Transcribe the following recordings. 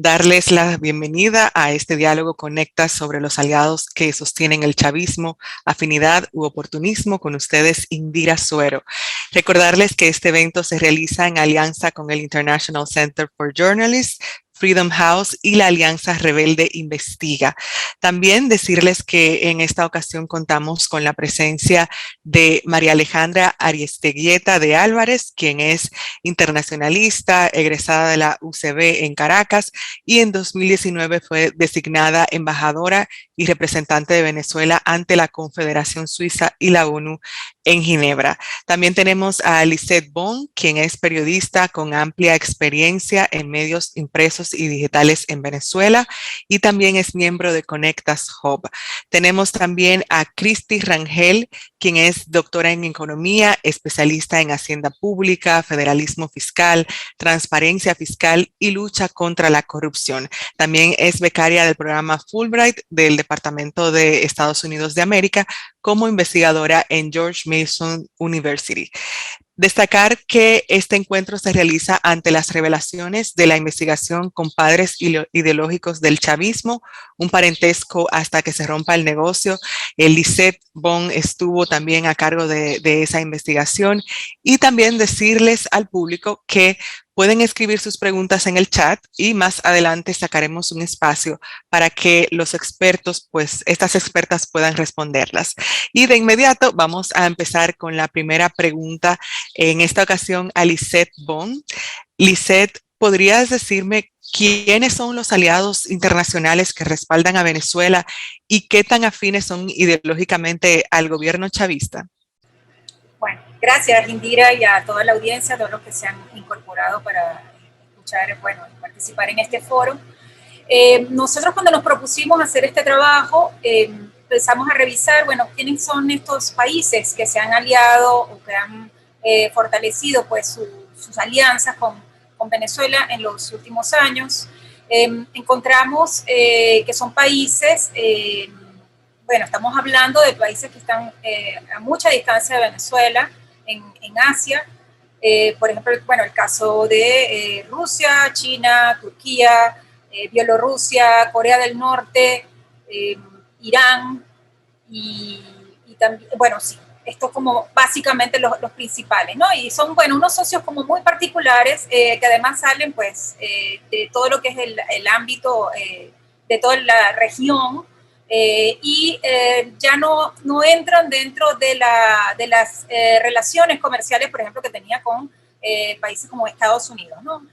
darles la bienvenida a este diálogo Conecta sobre los aliados que sostienen el chavismo, afinidad u oportunismo con ustedes, Indira Suero. Recordarles que este evento se realiza en alianza con el International Center for Journalists, Freedom House y la Alianza Rebelde Investiga. También decirles que en esta ocasión contamos con la presencia de María Alejandra Aristeguieta de Álvarez, quien es internacionalista, egresada de la UCB en Caracas y en 2019 fue designada embajadora y representante de Venezuela ante la Confederación Suiza y la ONU en Ginebra. También tenemos a Lisette Bon, quien es periodista con amplia experiencia en medios impresos y digitales en Venezuela y también es miembro de Conectas Hub. Tenemos también a Cristi Rangel, quien es doctora en economía, especialista en hacienda pública, federalismo fiscal, transparencia fiscal y lucha contra la corrupción. También es becaria del programa Fulbright del Departamento de Estados Unidos de América como investigadora en George Mason University. Destacar que este encuentro se realiza ante las revelaciones de la investigación con padres ideológicos del chavismo, un parentesco hasta que se rompa el negocio. Lisette Bon estuvo también a cargo de esa investigación y también decirles al público que pueden escribir sus preguntas en el chat y más adelante sacaremos un espacio para que los expertos, pues estas expertas puedan responderlas. Y de inmediato vamos a empezar con la primera pregunta, en esta ocasión a Lisette Bon. Lisette, ¿podrías decirme quiénes son los aliados internacionales que respaldan a Venezuela y qué tan afines son ideológicamente al gobierno chavista? Bueno, gracias Indira y a toda la audiencia, a todos los que se han incorporado para escuchar, bueno, participar en este foro. Nosotros cuando nos propusimos hacer este trabajo, empezamos a revisar, bueno, quiénes son estos países que se han aliado o que han fortalecido pues sus alianzas con Venezuela en los últimos años. Encontramos que son países, bueno, estamos hablando de países que están a mucha distancia de Venezuela, en Asia. Por ejemplo, bueno, el caso de Rusia, China, Turquía, Bielorrusia, Corea del Norte, Irán y también, bueno, sí, estos como básicamente los principales, ¿no? Y son, bueno, unos socios como muy particulares que además salen, pues, de todo lo que es el ámbito de toda la región y ya no entran dentro de las relaciones comerciales, por ejemplo, que tenía con países como Estados Unidos, ¿no?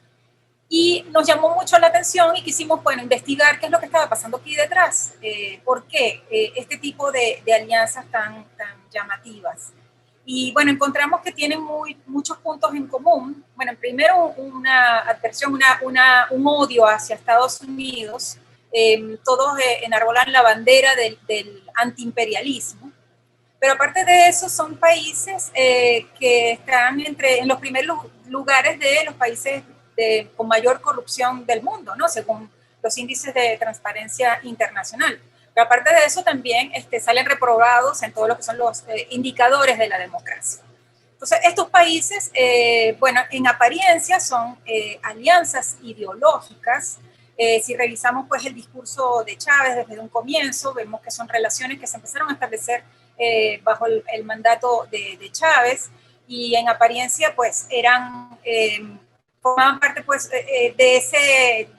Y nos llamó mucho la atención y quisimos, bueno, investigar qué es lo que estaba pasando aquí detrás, por qué este tipo de alianzas tan llamativas. Y bueno, encontramos que tienen muchos puntos en común. Bueno, primero una adversión, un odio hacia Estados Unidos. Todos enarbolan la bandera del antiimperialismo. Pero aparte de eso, son países que están en los primeros lugares de los países con mayor corrupción del mundo, ¿no? Según los índices de transparencia internacional. Pero aparte de eso también salen reprobados en todo lo que son los indicadores de la democracia. Entonces, estos países, bueno, en apariencia son alianzas ideológicas. Si revisamos pues el discurso de Chávez desde un comienzo, vemos que son relaciones que se empezaron a establecer bajo el mandato de Chávez y en apariencia pues formaban parte pues de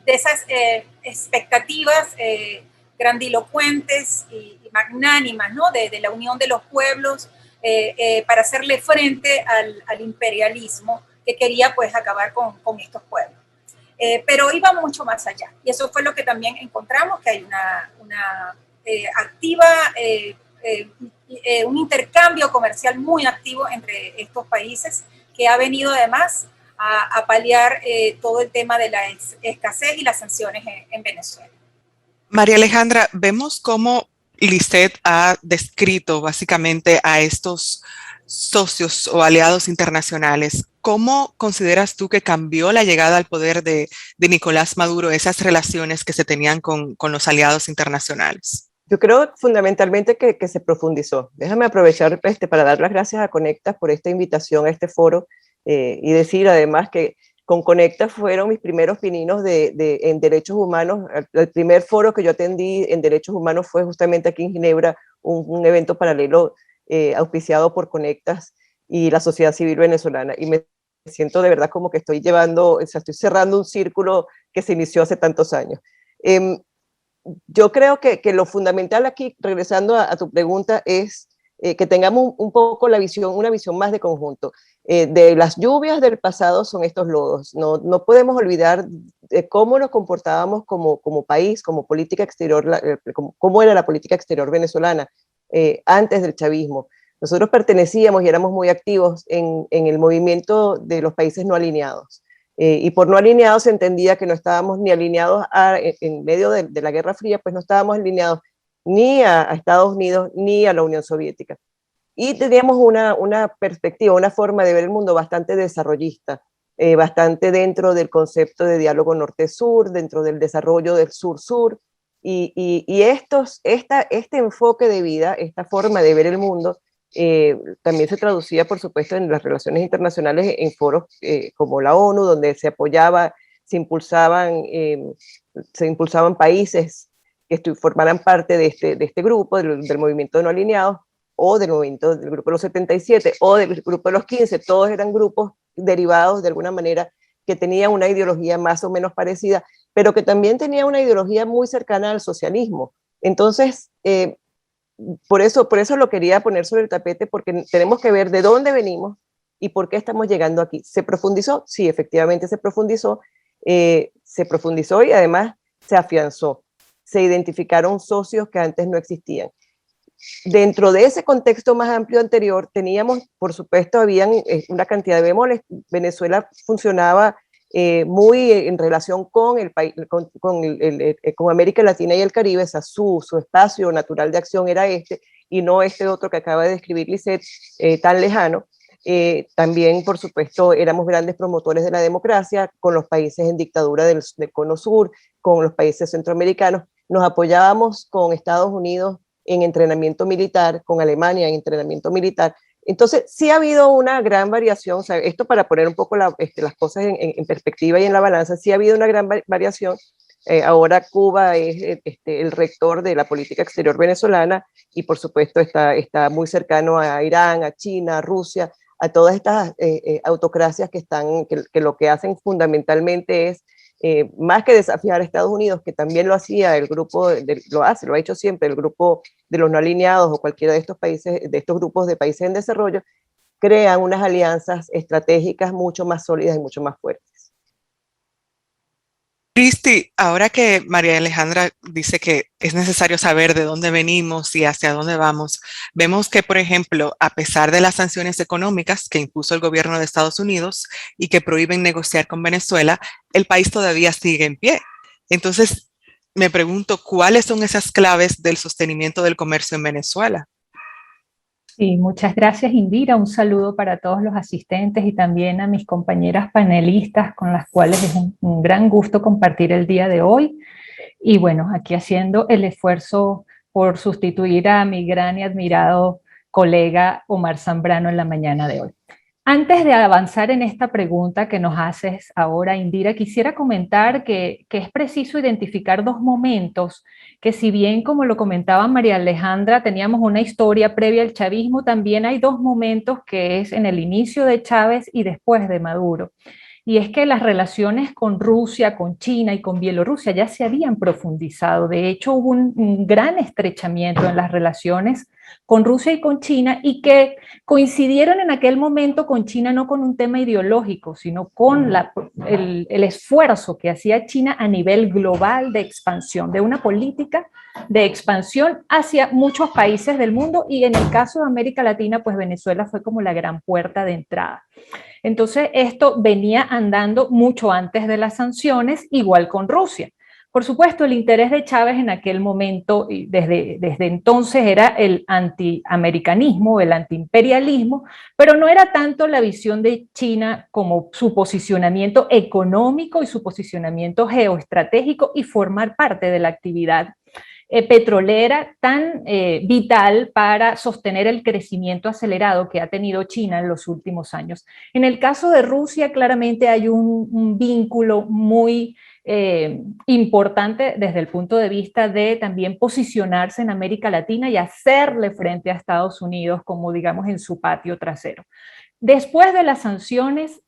esas expectativas grandilocuentes y magnánimas, ¿no? de la unión de los pueblos para hacerle frente al imperialismo que quería pues acabar con estos pueblos. Pero iba mucho más allá y eso fue lo que también encontramos, que hay una activa, un intercambio comercial muy activo entre estos países que ha venido además a paliar todo el tema de la escasez y las sanciones en Venezuela. María Alejandra, vemos cómo Lisette ha descrito básicamente a estos socios o aliados internacionales. ¿Cómo consideras tú que cambió la llegada al poder de Nicolás Maduro esas relaciones que se tenían con los aliados internacionales? Yo creo fundamentalmente que se profundizó. Déjame aprovechar para dar las gracias a Conectas por esta invitación a este foro y decir además que con Conecta fueron mis primeros pininos en derechos humanos. El primer foro que yo atendí en derechos humanos fue justamente aquí en Ginebra, un evento paralelo auspiciado por Conectas y la sociedad civil venezolana. Y me siento de verdad como que estoy llevando, o sea, estoy cerrando un círculo que se inició hace tantos años. Yo creo que lo fundamental aquí, regresando a tu pregunta, es que tengamos un poco la visión, una visión más de conjunto. De las lluvias del pasado son estos lodos. No podemos olvidar cómo nos comportábamos como país, como política exterior, cómo era la política exterior venezolana antes del chavismo. Nosotros pertenecíamos y éramos muy activos en el movimiento de los países no alineados. Y por no alineados se entendía que no estábamos ni alineados en medio de la Guerra Fría, pues no estábamos alineados ni a Estados Unidos ni a la Unión Soviética. Y teníamos una perspectiva, una forma de ver el mundo bastante desarrollista, bastante dentro del concepto de diálogo norte-sur, dentro del desarrollo del sur-sur. Y este enfoque de vida, esta forma de ver el mundo, también se traducía, por supuesto, en las relaciones internacionales, en foros como la ONU, donde se apoyaba, se impulsaban países que formaran parte de este grupo, del movimiento de no alineados, o del movimiento del grupo de los 77, o del grupo de los 15, todos eran grupos derivados de alguna manera que tenían una ideología más o menos parecida, pero que también tenían una ideología muy cercana al socialismo. Entonces, por eso lo quería poner sobre el tapete, porque tenemos que ver de dónde venimos y por qué estamos llegando aquí. ¿Se profundizó? Sí, efectivamente se profundizó y además se afianzó. Se identificaron socios que antes no existían. Dentro de ese contexto más amplio anterior, teníamos, por supuesto, habían una cantidad de bemoles. Venezuela funcionaba muy en relación con el país, con América Latina y el Caribe. O sea, su espacio natural de acción era este, y no este otro que acaba de describir Lisette, tan lejano. También, por supuesto, éramos grandes promotores de la democracia con los países en dictadura del Cono Sur, con los países centroamericanos. Nos apoyábamos con Estados Unidos en entrenamiento militar, con Alemania en entrenamiento militar. Entonces, sí ha habido una gran variación, o sea, esto para poner un poco las cosas en perspectiva y en la balanza, sí ha habido una gran variación. Ahora Cuba es el rector de la política exterior venezolana y por supuesto está muy cercano a Irán, a China, a Rusia, a todas estas autocracias que lo que hacen fundamentalmente es más que desafiar a Estados Unidos, que también lo hacía el grupo, lo ha hecho siempre el grupo de los no alineados o cualquiera de estos países, de estos grupos de países en desarrollo, crean unas alianzas estratégicas mucho más sólidas y mucho más fuertes. Cristi, ahora que María Alejandra dice que es necesario saber de dónde venimos y hacia dónde vamos, vemos que, por ejemplo, a pesar de las sanciones económicas que impuso el gobierno de Estados Unidos y que prohíben negociar con Venezuela, el país todavía sigue en pie. Entonces, me pregunto, ¿cuáles son esas claves del sostenimiento del comercio en Venezuela? Sí, muchas gracias, Indira. Un saludo para todos los asistentes y también a mis compañeras panelistas con las cuales es un gran gusto compartir el día de hoy. Y bueno, aquí haciendo el esfuerzo por sustituir a mi gran y admirado colega Omar Zambrano en la mañana de hoy. Antes de avanzar en esta pregunta que nos haces ahora, Indira, quisiera comentar que es preciso identificar dos momentos que, si bien, como lo comentaba María Alejandra, teníamos una historia previa al chavismo, también hay dos momentos, que es en el inicio de Chávez y después de Maduro. Y es que las relaciones con Rusia, con China y con Bielorrusia ya se habían profundizado. De hecho, hubo un gran estrechamiento en las relaciones con Rusia y con China, y que coincidieron en aquel momento con China no con un tema ideológico, sino con el esfuerzo que hacía China a nivel global de expansión, de una política de expansión hacia muchos países del mundo, y en el caso de América Latina, pues Venezuela fue como la gran puerta de entrada. Entonces, esto venía andando mucho antes de las sanciones, igual con Rusia. Por supuesto, el interés de Chávez en aquel momento, y desde entonces, era el antiamericanismo, el antiimperialismo, pero no era tanto la visión de China como su posicionamiento económico y su posicionamiento geoestratégico y formar parte de la actividad petrolera tan vital para sostener el crecimiento acelerado que ha tenido China en los últimos años. En el caso de Rusia, claramente hay un vínculo muy importante desde el punto de vista de también posicionarse en América Latina y hacerle frente a Estados Unidos como, digamos, en su patio trasero. Después de las sanciones,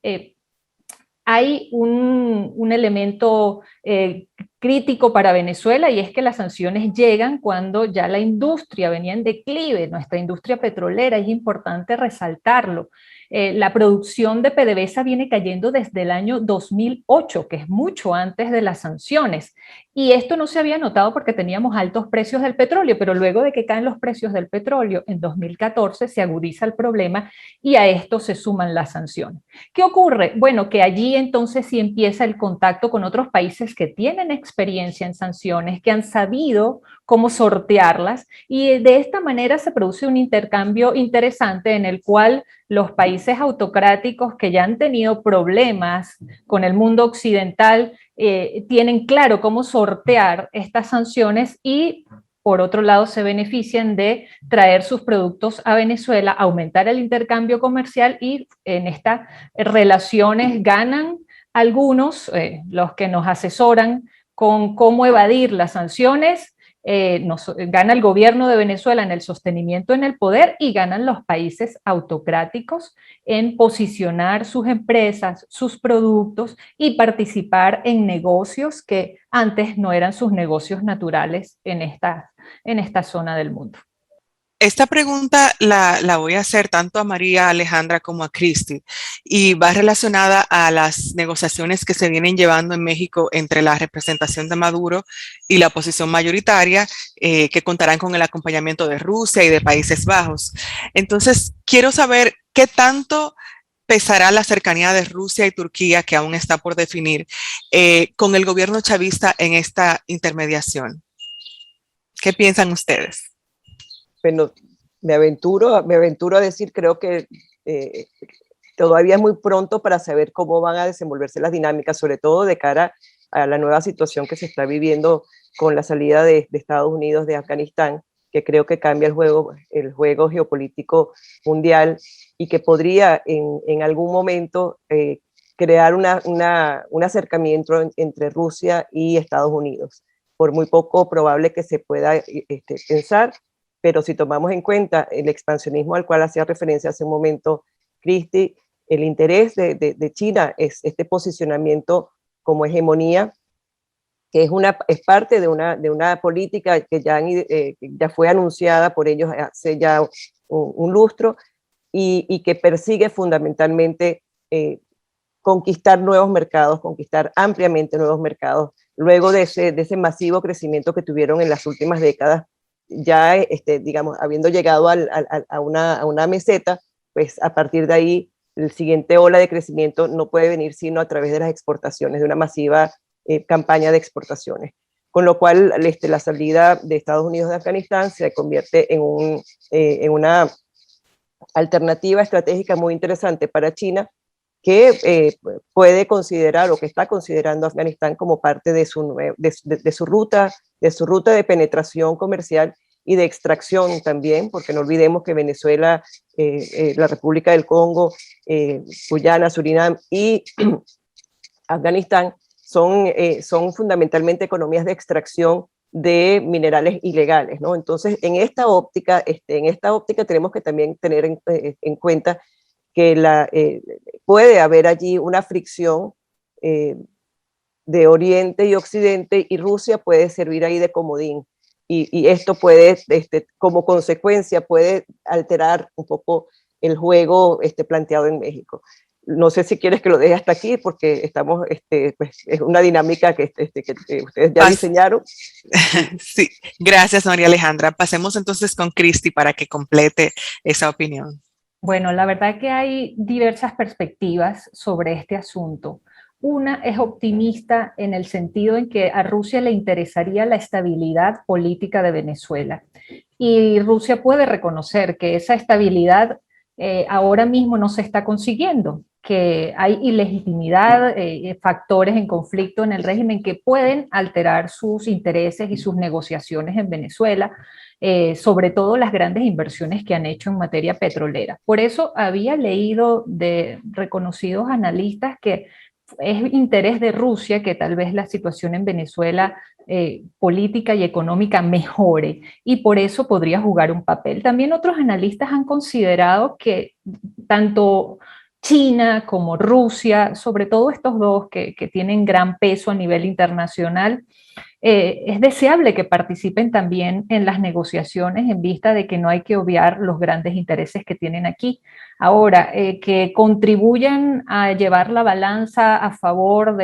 hay un elemento crítico para Venezuela, y es que las sanciones llegan cuando ya la industria venía en declive, nuestra industria petrolera, es importante resaltarlo. La producción de PDVSA viene cayendo desde el año 2008, que es mucho antes de las sanciones, y esto no se había notado porque teníamos altos precios del petróleo, pero luego de que caen los precios del petróleo en 2014 se agudiza el problema y a esto se suman las sanciones. ¿Qué ocurre? Bueno, que allí entonces sí empieza el contacto con otros países que tienen experiencia en sanciones, que han sabido cómo sortearlas, y de esta manera se produce un intercambio interesante en el cual los países autocráticos que ya han tenido problemas con el mundo occidental tienen claro cómo sortear estas sanciones y por otro lado se benefician de traer sus productos a Venezuela, aumentar el intercambio comercial, y en estas relaciones ganan algunos, los que nos asesoran con cómo evadir las sanciones, gana el gobierno de Venezuela en el sostenimiento en el poder y ganan los países autocráticos en posicionar sus empresas, sus productos y participar en negocios que antes no eran sus negocios naturales en esta zona del mundo. Esta pregunta la voy a hacer tanto a María Alejandra como a Cristi, y va relacionada a las negociaciones que se vienen llevando en México entre la representación de Maduro y la oposición mayoritaria, que contarán con el acompañamiento de Rusia y de Países Bajos. Entonces, quiero saber qué tanto pesará la cercanía de Rusia y Turquía, que aún está por definir, con el gobierno chavista en esta intermediación. ¿Qué piensan ustedes? Bueno, me aventuro a decir, creo que todavía es muy pronto para saber cómo van a desenvolverse las dinámicas, sobre todo de cara a la nueva situación que se está viviendo con la salida de Estados Unidos de Afganistán, que creo que cambia el juego geopolítico mundial y que podría en algún momento crear un acercamiento entre Rusia y Estados Unidos. Por muy poco probable que se pueda pensar, pero si tomamos en cuenta el expansionismo al cual hacía referencia hace un momento Cristi, el interés de China es este posicionamiento como hegemonía, que es parte de una política que ya fue anunciada por ellos hace ya un lustro, y que persigue fundamentalmente conquistar nuevos mercados, conquistar ampliamente nuevos mercados, luego de ese masivo crecimiento que tuvieron en las últimas décadas, ya digamos, habiendo llegado a una meseta, pues a partir de ahí el siguiente ola de crecimiento no puede venir sino a través de las exportaciones, de una masiva campaña de exportaciones. Con lo cual la salida de Estados Unidos de Afganistán se convierte en una alternativa estratégica muy interesante para China, que puede considerar o que está considerando Afganistán como parte de su ruta de penetración comercial y de extracción también, porque no olvidemos que Venezuela, la República del Congo, Guyana, Surinam y Afganistán son fundamentalmente economías de extracción de minerales ilegales, ¿no? Entonces, en esta óptica tenemos que también tener en cuenta que puede haber allí una fricción de Oriente y Occidente, y Rusia puede servir ahí de comodín. Y esto puede, como consecuencia, puede alterar un poco el juego planteado en México. No sé si quieres que lo deje hasta aquí, porque estamos, pues, es una dinámica que ustedes ya diseñaron. Sí, gracias María Alejandra. Pasemos entonces con Cristi para que complete esa opinión. Bueno, la verdad que hay diversas perspectivas sobre este asunto. Una es optimista en el sentido en que a Rusia le interesaría la estabilidad política de Venezuela. Y Rusia puede reconocer que esa estabilidad ahora mismo no se está consiguiendo, que hay ilegitimidad, factores en conflicto en el régimen que pueden alterar sus intereses y sus negociaciones en Venezuela, sobre todo las grandes inversiones que han hecho en materia petrolera. Por eso había leído de reconocidos analistas que es interés de Rusia que tal vez la situación en Venezuela política y económica mejore, y por eso podría jugar un papel. También otros analistas han considerado que tanto China como Rusia, sobre todo estos dos que tienen gran peso a nivel internacional, es deseable que participen también en las negociaciones en vista de que no hay que obviar los grandes intereses que tienen aquí. Ahora, que contribuyan a llevar la balanza a favor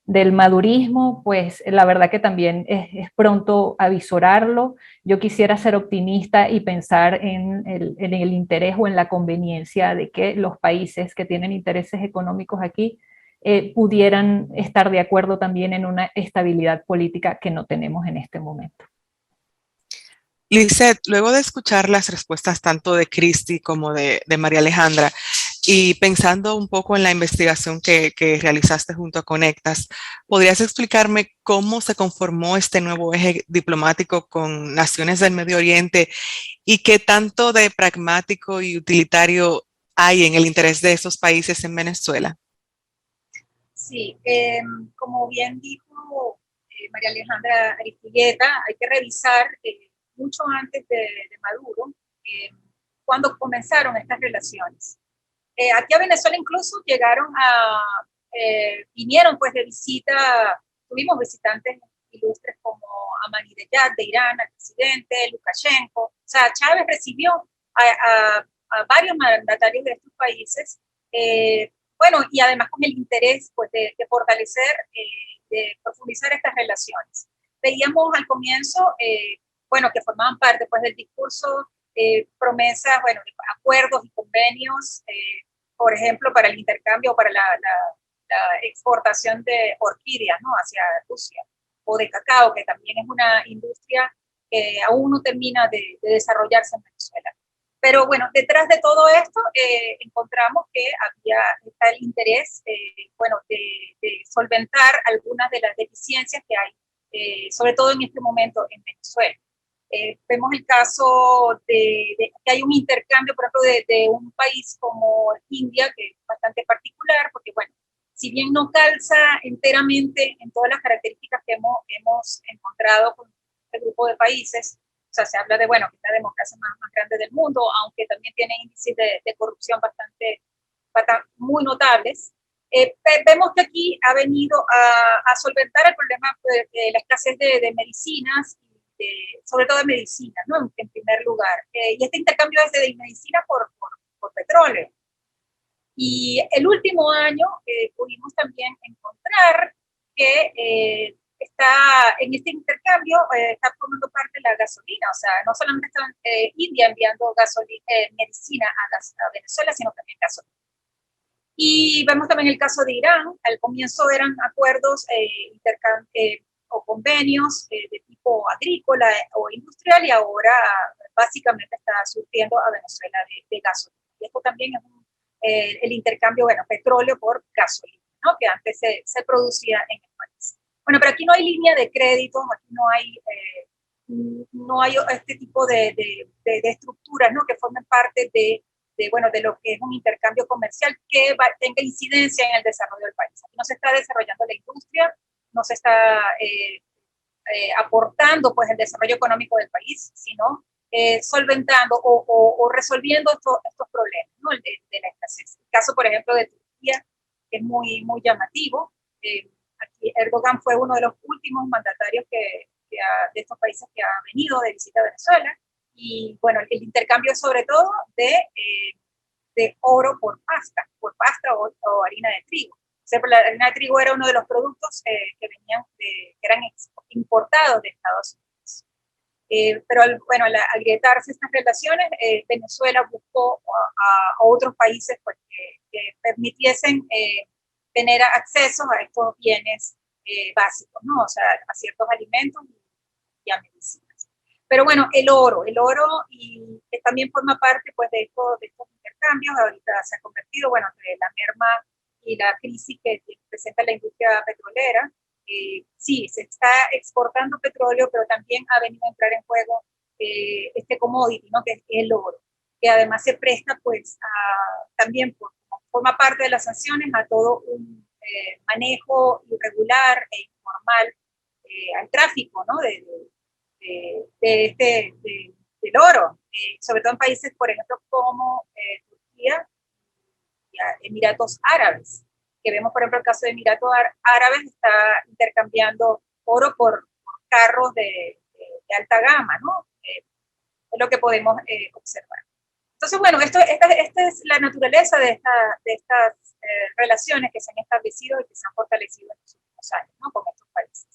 del madurismo, pues la verdad que también es pronto avisorarlo. Yo quisiera ser optimista y pensar en el interés o en la conveniencia de que los países que tienen intereses económicos aquí pudieran estar de acuerdo también en una estabilidad política que no tenemos en este momento. Lisette, luego de escuchar las respuestas tanto de Cristi como de María Alejandra, y pensando un poco en la investigación que realizaste junto a Conectas, ¿podrías explicarme cómo se conformó este nuevo eje diplomático con naciones del Medio Oriente y qué tanto de pragmático y utilitario hay en el interés de esos países en Venezuela? Sí, como bien dijo María Alejandra Aristigueta, hay que revisar mucho antes de Maduro cuando comenzaron estas relaciones. Aquí a Venezuela incluso vinieron pues de visita, tuvimos visitantes ilustres como Ahmadinejad de Irán, el presidente, Lukashenko. O sea, Chávez recibió a varios mandatarios de estos países, bueno, y además con el interés pues, de fortalecer, de profundizar estas relaciones. Veíamos al comienzo, bueno, que formaban parte pues, del discurso, promesas, bueno, de acuerdos y convenios, por ejemplo, para el intercambio, para la exportación de orquídeas, ¿no? Hacia Rusia, o de cacao, que también es una industria que aún no termina de desarrollarse en Venezuela. Pero bueno, detrás de todo esto encontramos que está el interés, bueno, de solventar algunas de las deficiencias que hay, sobre todo en este momento en Venezuela. Vemos el caso de que hay un intercambio, por ejemplo, de un país como India, que es bastante particular, porque, bueno, si bien no calza enteramente en todas las características que hemos encontrado con este grupo de países, o sea, se habla de, bueno, que es la democracia más grande del mundo, aunque también tiene índices de corrupción bastante muy notables. Vemos que aquí ha venido a solventar el problema de la escasez de medicinas, sobre todo de medicinas, ¿no? En primer lugar. Y este intercambio es de medicina por petróleo. Y el último año pudimos también encontrar que está en este intercambio está formando parte la gasolina, o sea, no solamente está India enviando medicina a Venezuela, sino también gasolina. Y vemos también el caso de Irán. Al comienzo eran acuerdos o convenios de tipo agrícola o industrial, y ahora básicamente está surtiendo a Venezuela de gasolina. Y esto también es el intercambio, bueno, petróleo por gasolina, ¿no? Que antes se producía en el país. Bueno, pero aquí no hay línea de crédito, aquí no hay este tipo de estructuras, ¿no? Que formen parte bueno, de lo que es un intercambio comercial que tenga incidencia en el desarrollo del país. Aquí no se está desarrollando la industria, no se está aportando pues el desarrollo económico del país, sino solventando o resolviendo estos problemas, ¿no? de la escasez. El caso, por ejemplo, de Turquía, que es muy, muy llamativo. Aquí Erdogan fue uno de los últimos mandatarios de estos países que ha venido de visita a Venezuela. Y bueno, el intercambio es sobre todo de oro por pasta o harina de trigo. O sea, la harina de trigo era uno de los productos que eran importados de Estados Unidos. Pero bueno, al agrietarse estas relaciones, Venezuela buscó a otros países pues, que permitiesen tener acceso a estos bienes básicos, ¿no? O sea, a ciertos alimentos y a medicinas. Pero bueno, el oro, y que también forma parte pues, de estos intercambios, cambios. Ahorita se ha convertido, bueno, entre la merma y la crisis que presenta la industria petrolera. Sí, se está exportando petróleo, pero también ha venido a entrar en juego este commodity, ¿no? Que es el oro, que además se presta pues también como forma parte de las sanciones a todo un manejo irregular e informal al tráfico, ¿no? Del oro, sobre todo en países, por ejemplo, como Turquía y Emiratos Árabes, que vemos, por ejemplo, el caso de Emiratos Árabes está intercambiando oro por carros de alta gama, ¿no? Es lo que podemos observar. Entonces, bueno, esta es la naturaleza de estas relaciones que se han establecido y que se han fortalecido en los últimos años, ¿no? Con estos países.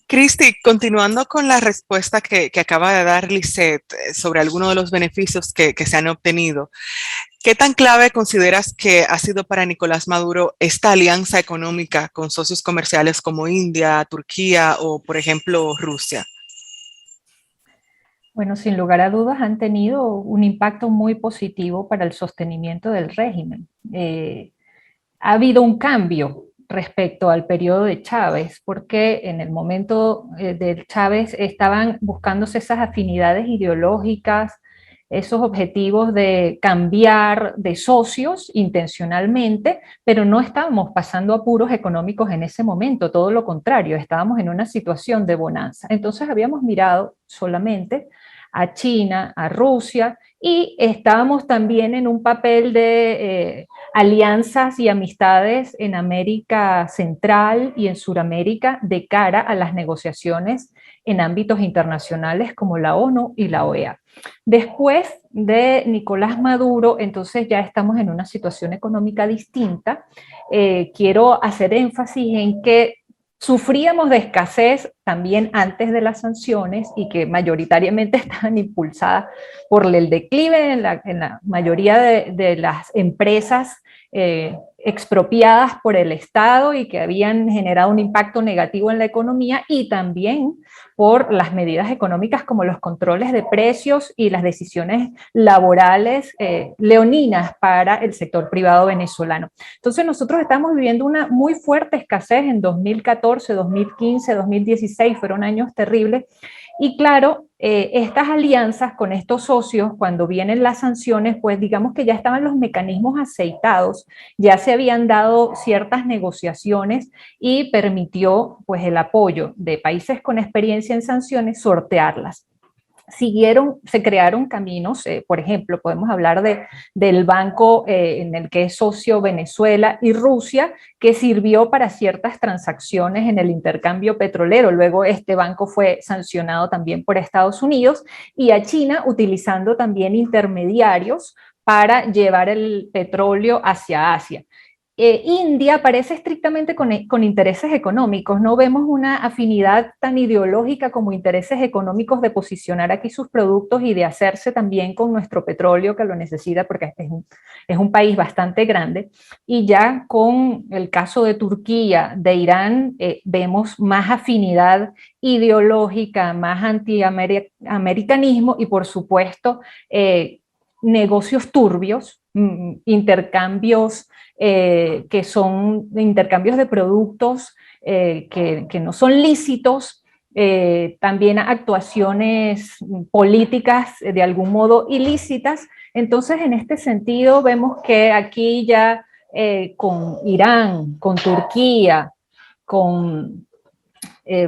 Cristi, continuando con la respuesta que acaba de dar Lisette sobre algunos de los beneficios que se han obtenido, ¿qué tan clave consideras que ha sido para Nicolás Maduro esta alianza económica con socios comerciales como India, Turquía o, por ejemplo, Rusia? Bueno, sin lugar a dudas han tenido un impacto muy positivo para el sostenimiento del régimen. Ha habido un cambio respecto al periodo de Chávez, porque en el momento de Chávez estaban buscándose esas afinidades ideológicas, esos objetivos de cambiar de socios intencionalmente, pero no estábamos pasando apuros económicos en ese momento, todo lo contrario, estábamos en una situación de bonanza. Entonces habíamos mirado solamente a China, a Rusia, y estábamos también en un papel de alianzas y amistades en América Central y en Sudamérica de cara a las negociaciones en ámbitos internacionales como la ONU y la OEA. Después de Nicolás Maduro, entonces ya estamos en una situación económica distinta. Quiero hacer énfasis en que sufríamos de escasez también antes de las sanciones y que mayoritariamente estaban impulsadas por el declive en la mayoría de las empresas expropiadas por el Estado y que habían generado un impacto negativo en la economía, y también por las medidas económicas como los controles de precios y las decisiones laborales leoninas para el sector privado venezolano. Entonces nosotros estamos viviendo una muy fuerte escasez en 2014, 2015, 2016, fueron años terribles. Y claro, estas alianzas con estos socios, cuando vienen las sanciones, pues digamos que ya estaban los mecanismos aceitados, ya se habían dado ciertas negociaciones y permitió pues el apoyo de países con experiencia en sanciones sortearlas. Se crearon caminos, por ejemplo, podemos hablar del banco en el que es socio Venezuela y Rusia, que sirvió para ciertas transacciones en el intercambio petrolero. Luego este banco fue sancionado también por Estados Unidos, y a China utilizando también intermediarios para llevar el petróleo hacia Asia. India aparece estrictamente con intereses económicos, no vemos una afinidad tan ideológica como intereses económicos de posicionar aquí sus productos y de hacerse también con nuestro petróleo, que lo necesita porque es un país bastante grande. Y ya con el caso de Turquía, de Irán, vemos más afinidad ideológica, más antiamericanismo y por supuesto negocios turbios, intercambios que son intercambios de productos que no son lícitos, también actuaciones políticas de algún modo ilícitas. Entonces, en este sentido, vemos que aquí ya con Irán, con Turquía,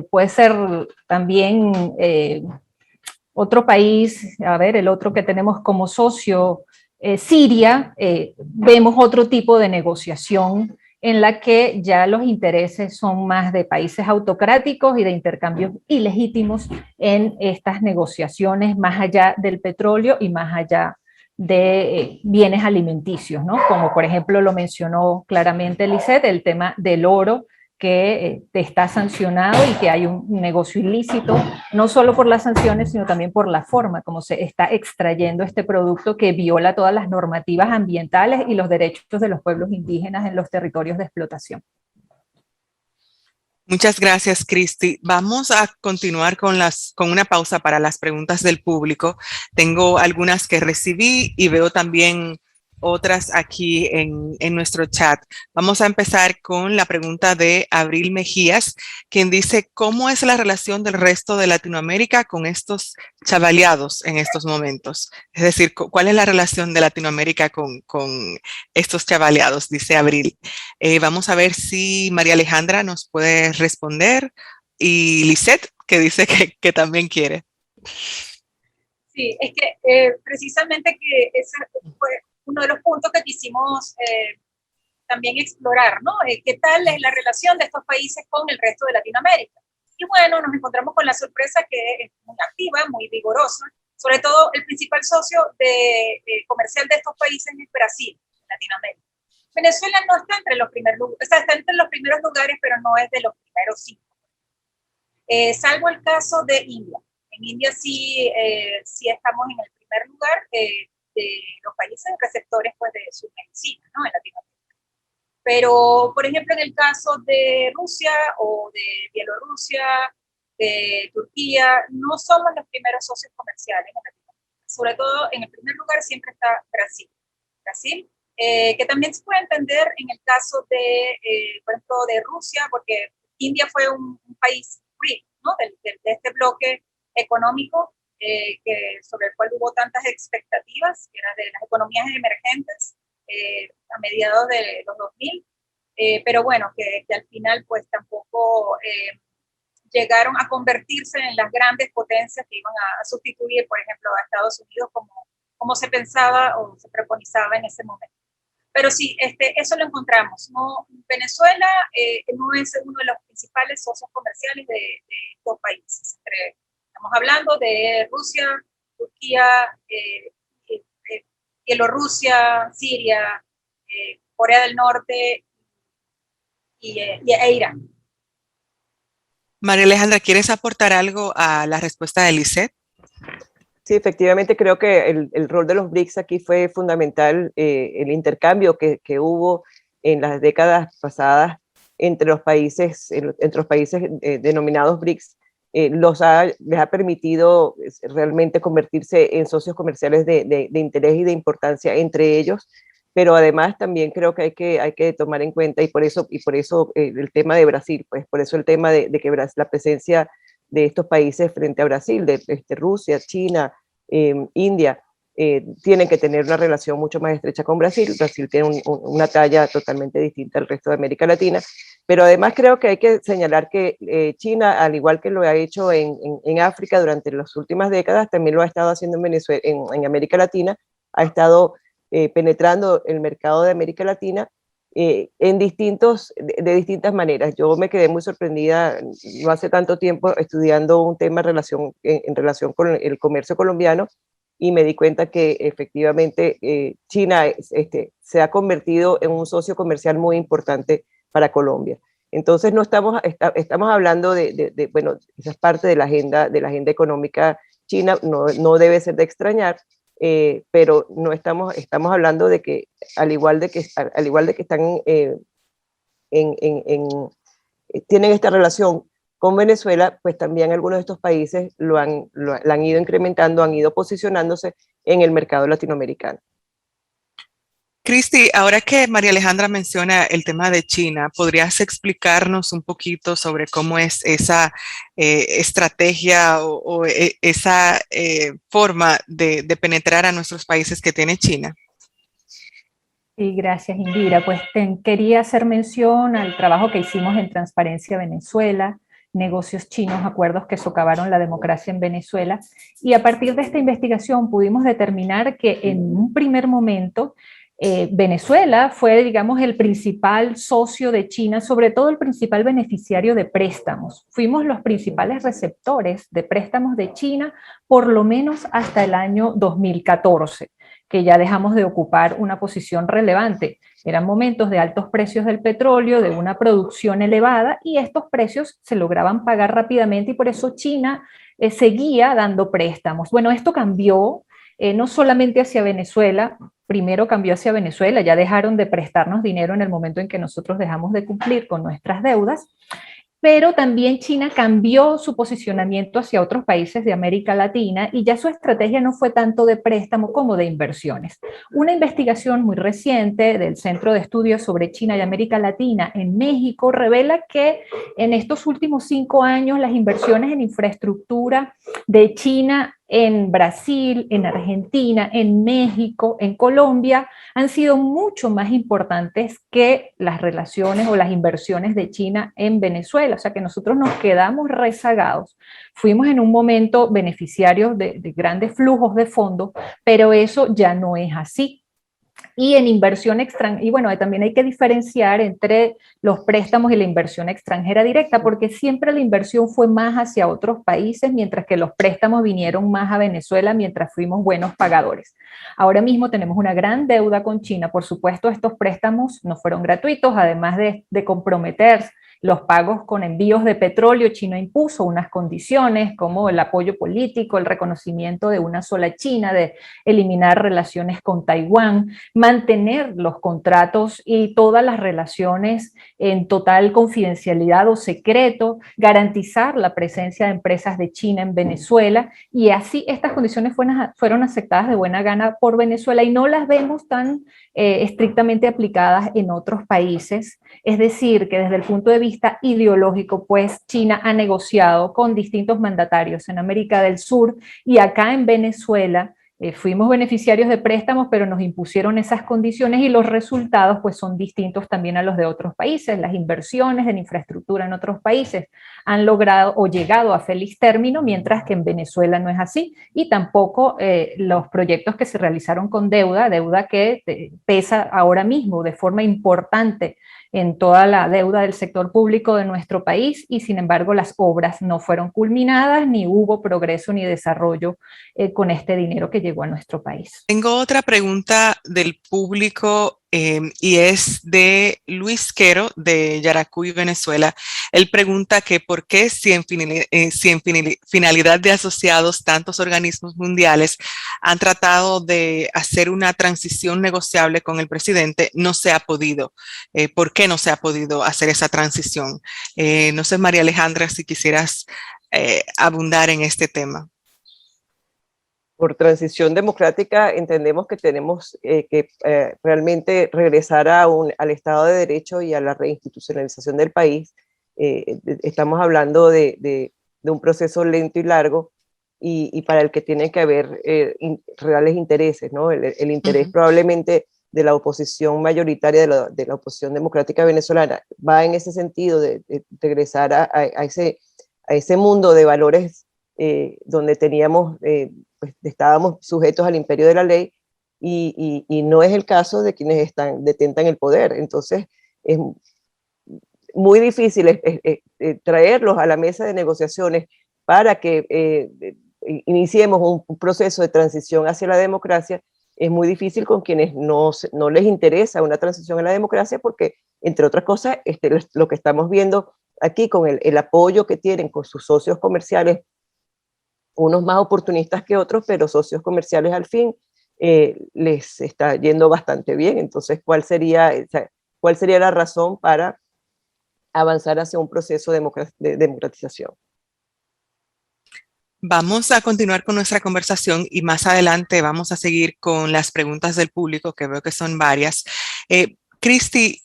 puede ser también otro país, a ver, el otro que tenemos como socio, Siria, vemos otro tipo de negociación en la que ya los intereses son más de países autocráticos y de intercambios ilegítimos en estas negociaciones, más allá del petróleo y más allá de bienes alimenticios, ¿no? Como por ejemplo lo mencionó claramente Lisette, el tema del oro, que está sancionado y que hay un negocio ilícito, no solo por las sanciones, sino también por la forma como se está extrayendo este producto que viola todas las normativas ambientales y los derechos de los pueblos indígenas en los territorios de explotación. Muchas gracias, Cristi. Vamos a continuar con una pausa para las preguntas del público. Tengo algunas que recibí y veo también otras aquí en nuestro chat. Vamos a empezar con la pregunta de Abril Mejías, quien dice, ¿cómo es la relación del resto de Latinoamérica con estos chavaleados en estos momentos? Es decir, ¿cuál es la relación de Latinoamérica con estos chavaleados? Dice Abril. Vamos a ver si María Alejandra nos puede responder y Lisette, que dice que también quiere. Sí, es que precisamente que ese fue uno de los puntos que quisimos también explorar, ¿no? ¿Qué tal es la relación de estos países con el resto de Latinoamérica? Y bueno, nos encontramos con la sorpresa que es muy activa, muy vigorosa, sobre todo el principal socio comercial de estos países es Brasil, Latinoamérica. Venezuela no está entre los primeros lugares, o sea, está entre los primeros lugares, pero no es de los primeros 5. Salvo el caso de India. En India sí estamos en el primer lugar de los países receptores pues, de su medicina, ¿no? En Latinoamérica. Pero, por ejemplo, en el caso de Rusia o de Bielorrusia, de Turquía, no somos los primeros socios comerciales en Latinoamérica. Sobre todo, en el primer lugar siempre está Brasil. Brasil, que también se puede entender en el caso de, por ejemplo, de Rusia, porque India fue un país BRIC, ¿no? de este bloque económico sobre el cual hubo tantas expectativas, que era de las economías emergentes a mediados de los 2000, pero bueno, que al final pues tampoco llegaron a convertirse en las grandes potencias que iban a sustituir, por ejemplo, a Estados Unidos como se pensaba o se preconizaba en ese momento. Pero sí, eso lo encontramos. ¿No? Venezuela no es uno de los principales socios comerciales de estos países. Estamos hablando de Rusia, Turquía, Bielorrusia, Siria, Corea del Norte e Irán. María Alejandra, ¿quieres aportar algo a la respuesta de Lisette? Sí, efectivamente creo que el rol de los BRICS aquí fue fundamental, el intercambio que hubo en las décadas pasadas entre los países denominados BRICS, les ha permitido realmente convertirse en socios comerciales de interés y de importancia entre ellos, pero además también creo que hay que tomar en cuenta, y por eso el tema de Brasil, pues por eso el tema de que la presencia de estos países frente a Brasil, de Rusia, China, India, tienen que tener una relación mucho más estrecha con Brasil. Brasil tiene una talla totalmente distinta al resto de América Latina, pero además creo que hay que señalar que China, al igual que lo ha hecho en África durante las últimas décadas, también lo ha estado haciendo en Venezuela, en América Latina, ha estado penetrando el mercado de América Latina de distintas maneras. Yo me quedé muy sorprendida no hace tanto tiempo estudiando un tema en relación con el comercio colombiano, y me di cuenta que efectivamente China se ha convertido en un socio comercial muy importante para Colombia. Entonces no estamos hablando bueno, esa es parte de la agenda económica china, no debe ser de extrañar, pero no estamos hablando de que al igual de que están tienen esta relación con Venezuela, pues también algunos de estos países la han ido incrementando, han ido posicionándose en el mercado latinoamericano. Cristi, ahora que María Alejandra menciona el tema de China, ¿podrías explicarnos un poquito sobre cómo es esa estrategia o esa forma de penetrar a nuestros países que tiene China? Sí, gracias, Indira. Pues quería hacer mención al trabajo que hicimos en Transparencia Venezuela, negocios chinos, acuerdos que socavaron la democracia en Venezuela, y a partir de esta investigación pudimos determinar que en un primer momento Venezuela fue, digamos, el principal socio de China, sobre todo el principal beneficiario de préstamos. Fuimos los principales receptores de préstamos de China, por lo menos hasta el año 2014, que ya dejamos de ocupar una posición relevante. Eran momentos de altos precios del petróleo, de una producción elevada, y estos precios se lograban pagar rápidamente, y por eso China seguía dando préstamos. Bueno, esto cambió, no solamente hacia Venezuela. Primero cambió hacia Venezuela, ya dejaron de prestarnos dinero en el momento en que nosotros dejamos de cumplir con nuestras deudas, pero también China cambió su posicionamiento hacia otros países de América Latina y ya su estrategia no fue tanto de préstamo como de inversiones. Una investigación muy reciente del Centro de Estudios sobre China y América Latina en México revela que en estos últimos 5 años las inversiones en infraestructura de China en Brasil, en Argentina, en México, en Colombia, han sido mucho más importantes que las relaciones o las inversiones de China en Venezuela. O sea que nosotros nos quedamos rezagados. Fuimos en un momento beneficiarios de grandes flujos de fondos, pero eso ya no es así. Y en inversión extranjera, y bueno, también hay que diferenciar entre los préstamos y la inversión extranjera directa, porque siempre la inversión fue más hacia otros países, mientras que los préstamos vinieron más a Venezuela mientras fuimos buenos pagadores. Ahora mismo tenemos una gran deuda con China, por supuesto estos préstamos no fueron gratuitos, además de comprometer los pagos con envíos de petróleo. China impuso unas condiciones como el apoyo político, el reconocimiento de una sola China, de eliminar relaciones con Taiwán, mantener los contratos y todas las relaciones en total confidencialidad o secreto, garantizar la presencia de empresas de China en Venezuela, y así estas condiciones fueron aceptadas de buena gana por Venezuela y no las vemos tan estrictamente aplicadas en otros países. Es decir, que desde el punto de vista ideológico, pues China ha negociado con distintos mandatarios en América del Sur y acá en Venezuela. Fuimos beneficiarios de préstamos, pero nos impusieron esas condiciones y los resultados pues son distintos también a los de otros países. Las inversiones en infraestructura en otros países han logrado o llegado a feliz término, mientras que en Venezuela no es así, y tampoco los proyectos que se realizaron con deuda que pesa ahora mismo de forma importante en toda la deuda del sector público de nuestro país, y sin embargo las obras no fueron culminadas, ni hubo progreso ni desarrollo con este dinero que llegó a nuestro país. Tengo otra pregunta del público y es de Luis Quero de Yaracuy, Venezuela. Él pregunta que por qué si en finalidad de asociados tantos organismos mundiales han tratado de hacer una transición negociable con el presidente, no se ha podido. ¿Por qué no se ha podido hacer esa transición? No sé, María Alejandra, si quisieras abundar en este tema. Por transición democrática entendemos que tenemos que realmente regresar al Estado de Derecho y a la reinstitucionalización del país. Estamos hablando de un proceso lento y largo y para el que tiene que haber reales intereses, ¿no? El interés probablemente de la oposición mayoritaria, de la oposición democrática venezolana, va en ese sentido de regresar a ese mundo de valores donde teníamos... pues estábamos sujetos al imperio de la ley y no es el caso de quienes detentan el poder. Entonces es muy difícil traerlos a la mesa de negociaciones para que iniciemos un proceso de transición hacia la democracia. Es muy difícil con quienes no les interesa una transición a la democracia porque, entre otras cosas, lo que estamos viendo aquí con el apoyo que tienen con sus socios comerciales, unos más oportunistas que otros, pero socios comerciales al fin les está yendo bastante bien. Entonces, ¿cuál sería la razón para avanzar hacia un proceso de democratización? Vamos a continuar con nuestra conversación y más adelante vamos a seguir con las preguntas del público, que veo que son varias. Cristi,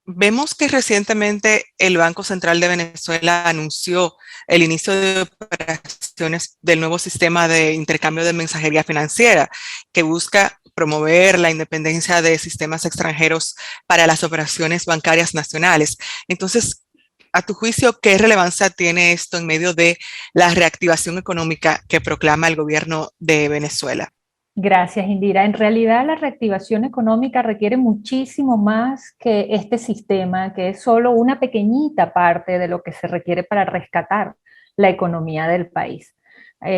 vemos que recientemente el Banco Central de Venezuela anunció el inicio de operaciones del nuevo sistema de intercambio de mensajería financiera que busca promover la independencia de sistemas extranjeros para las operaciones bancarias nacionales. Entonces, a tu juicio, ¿qué relevancia tiene esto en medio de la reactivación económica que proclama el gobierno de Venezuela? Gracias, Indira. En realidad, la reactivación económica requiere muchísimo más que este sistema, que es solo una pequeñita parte de lo que se requiere para rescatar la economía del país.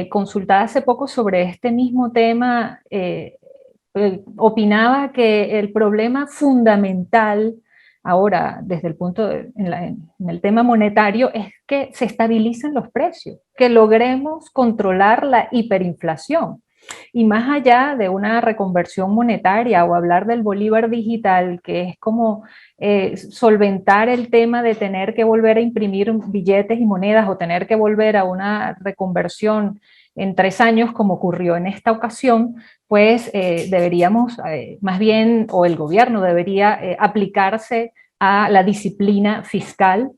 Consultada hace poco sobre este mismo tema, opinaba que el problema fundamental ahora, desde el punto en el tema monetario, es que se estabilicen los precios, que logremos controlar la hiperinflación. Y más allá de una reconversión monetaria o hablar del bolívar digital, que es como solventar el tema de tener que volver a imprimir billetes y monedas o tener que volver a una reconversión en 3 años, como ocurrió en esta ocasión, pues deberíamos, más bien, o el gobierno debería aplicarse a la disciplina fiscal,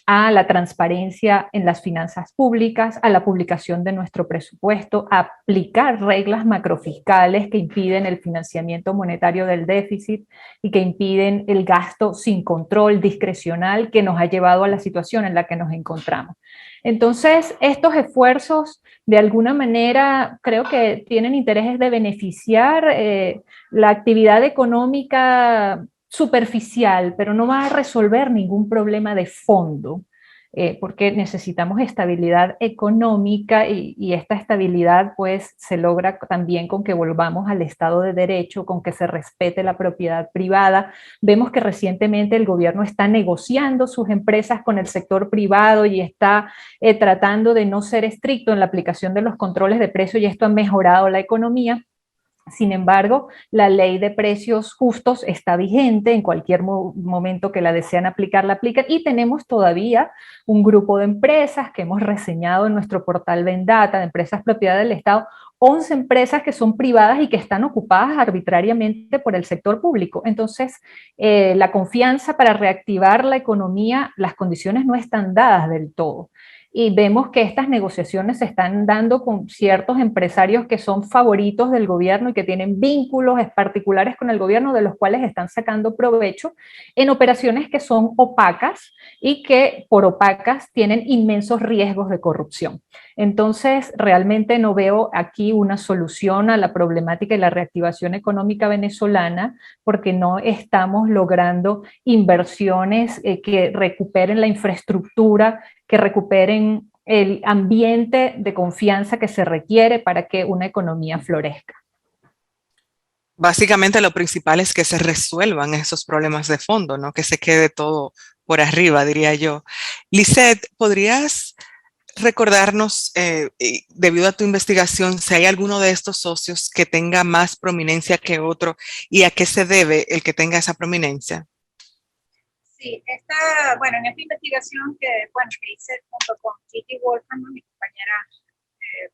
a la transparencia en las finanzas públicas, a la publicación de nuestro presupuesto, a aplicar reglas macrofiscales que impiden el financiamiento monetario del déficit y que impiden el gasto sin control discrecional que nos ha llevado a la situación en la que nos encontramos. Entonces, estos esfuerzos de alguna manera creo que tienen intereses de beneficiar la actividad económica superficial, pero no va a resolver ningún problema de fondo, porque necesitamos estabilidad económica y esta estabilidad pues se logra también con que volvamos al Estado de Derecho, con que se respete la propiedad privada. Vemos que recientemente el gobierno está negociando sus empresas con el sector privado y está tratando de no ser estricto en la aplicación de los controles de precio y esto ha mejorado la economía. Sin embargo, la ley de precios justos está vigente, en cualquier momento que la desean aplicar, la aplican, y tenemos todavía un grupo de empresas que hemos reseñado en nuestro portal Vendata, de empresas propiedad del Estado, 11 empresas que son privadas y que están ocupadas arbitrariamente por el sector público. Entonces, la confianza para reactivar la economía, las condiciones no están dadas del todo. Y vemos que estas negociaciones se están dando con ciertos empresarios que son favoritos del gobierno y que tienen vínculos particulares con el gobierno, de los cuales están sacando provecho en operaciones que son opacas y que por opacas tienen inmensos riesgos de corrupción. Entonces, realmente no veo aquí una solución a la problemática y la reactivación económica venezolana, porque no estamos logrando inversiones que recuperen la infraestructura, que recuperen el ambiente de confianza que se requiere para que una economía florezca. Básicamente lo principal es que se resuelvan esos problemas de fondo, no que se quede todo por arriba, diría yo. Lisette, ¿podrías recordarnos, debido a tu investigación, si hay alguno de estos socios que tenga más prominencia que otro y a qué se debe el que tenga esa prominencia? Sí, bueno, en esta investigación que hice junto con Kitty Wolfram, mi compañera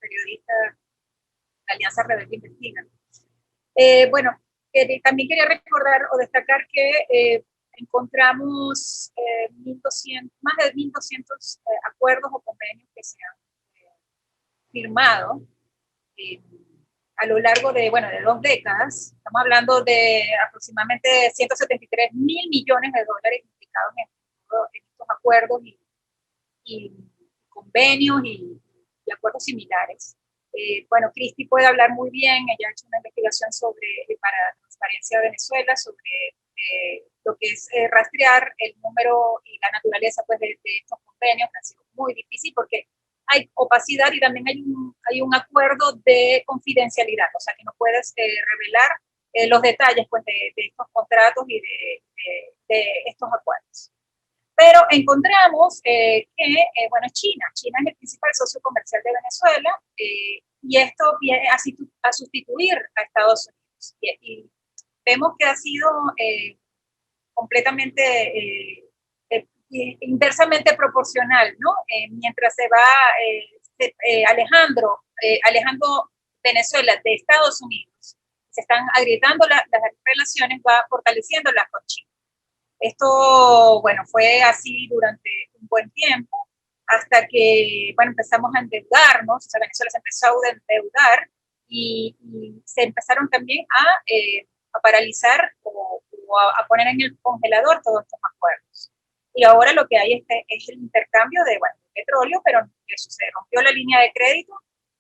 periodista de Alianza Rebelde Investiga, también quería recordar o destacar que encontramos más de 1.200 acuerdos o convenios que se han firmado a lo largo de 2 décadas. Estamos hablando de aproximadamente 173 mil millones de dólares implicados en estos acuerdos y convenios y acuerdos similares. Cristi puede hablar muy bien, ella ha hecho una investigación para Transparencia de Venezuela sobre lo que es rastrear el número y la naturaleza pues, de estos convenios, que ha sido muy difícil porque hay opacidad y también hay un acuerdo de confidencialidad, o sea que no puedes revelar los detalles pues, de estos contratos y de estos acuerdos. Pero encontramos que, China es el principal socio comercial de Venezuela y esto viene a sustituir a Estados Unidos. Y vemos que ha sido completamente inversamente proporcional, ¿no? Mientras se va alejando Venezuela de Estados Unidos, se están agrietando las relaciones, va fortaleciéndolas con China. Esto, fue así durante un buen tiempo, hasta que, empezamos a endeudarnos, o sea, Venezuela se empezó a endeudar y se empezaron también a paralizar o a poner en el congelador todos estos acuerdos. Y ahora lo que hay es el intercambio de petróleo, pero eso se rompió la línea de crédito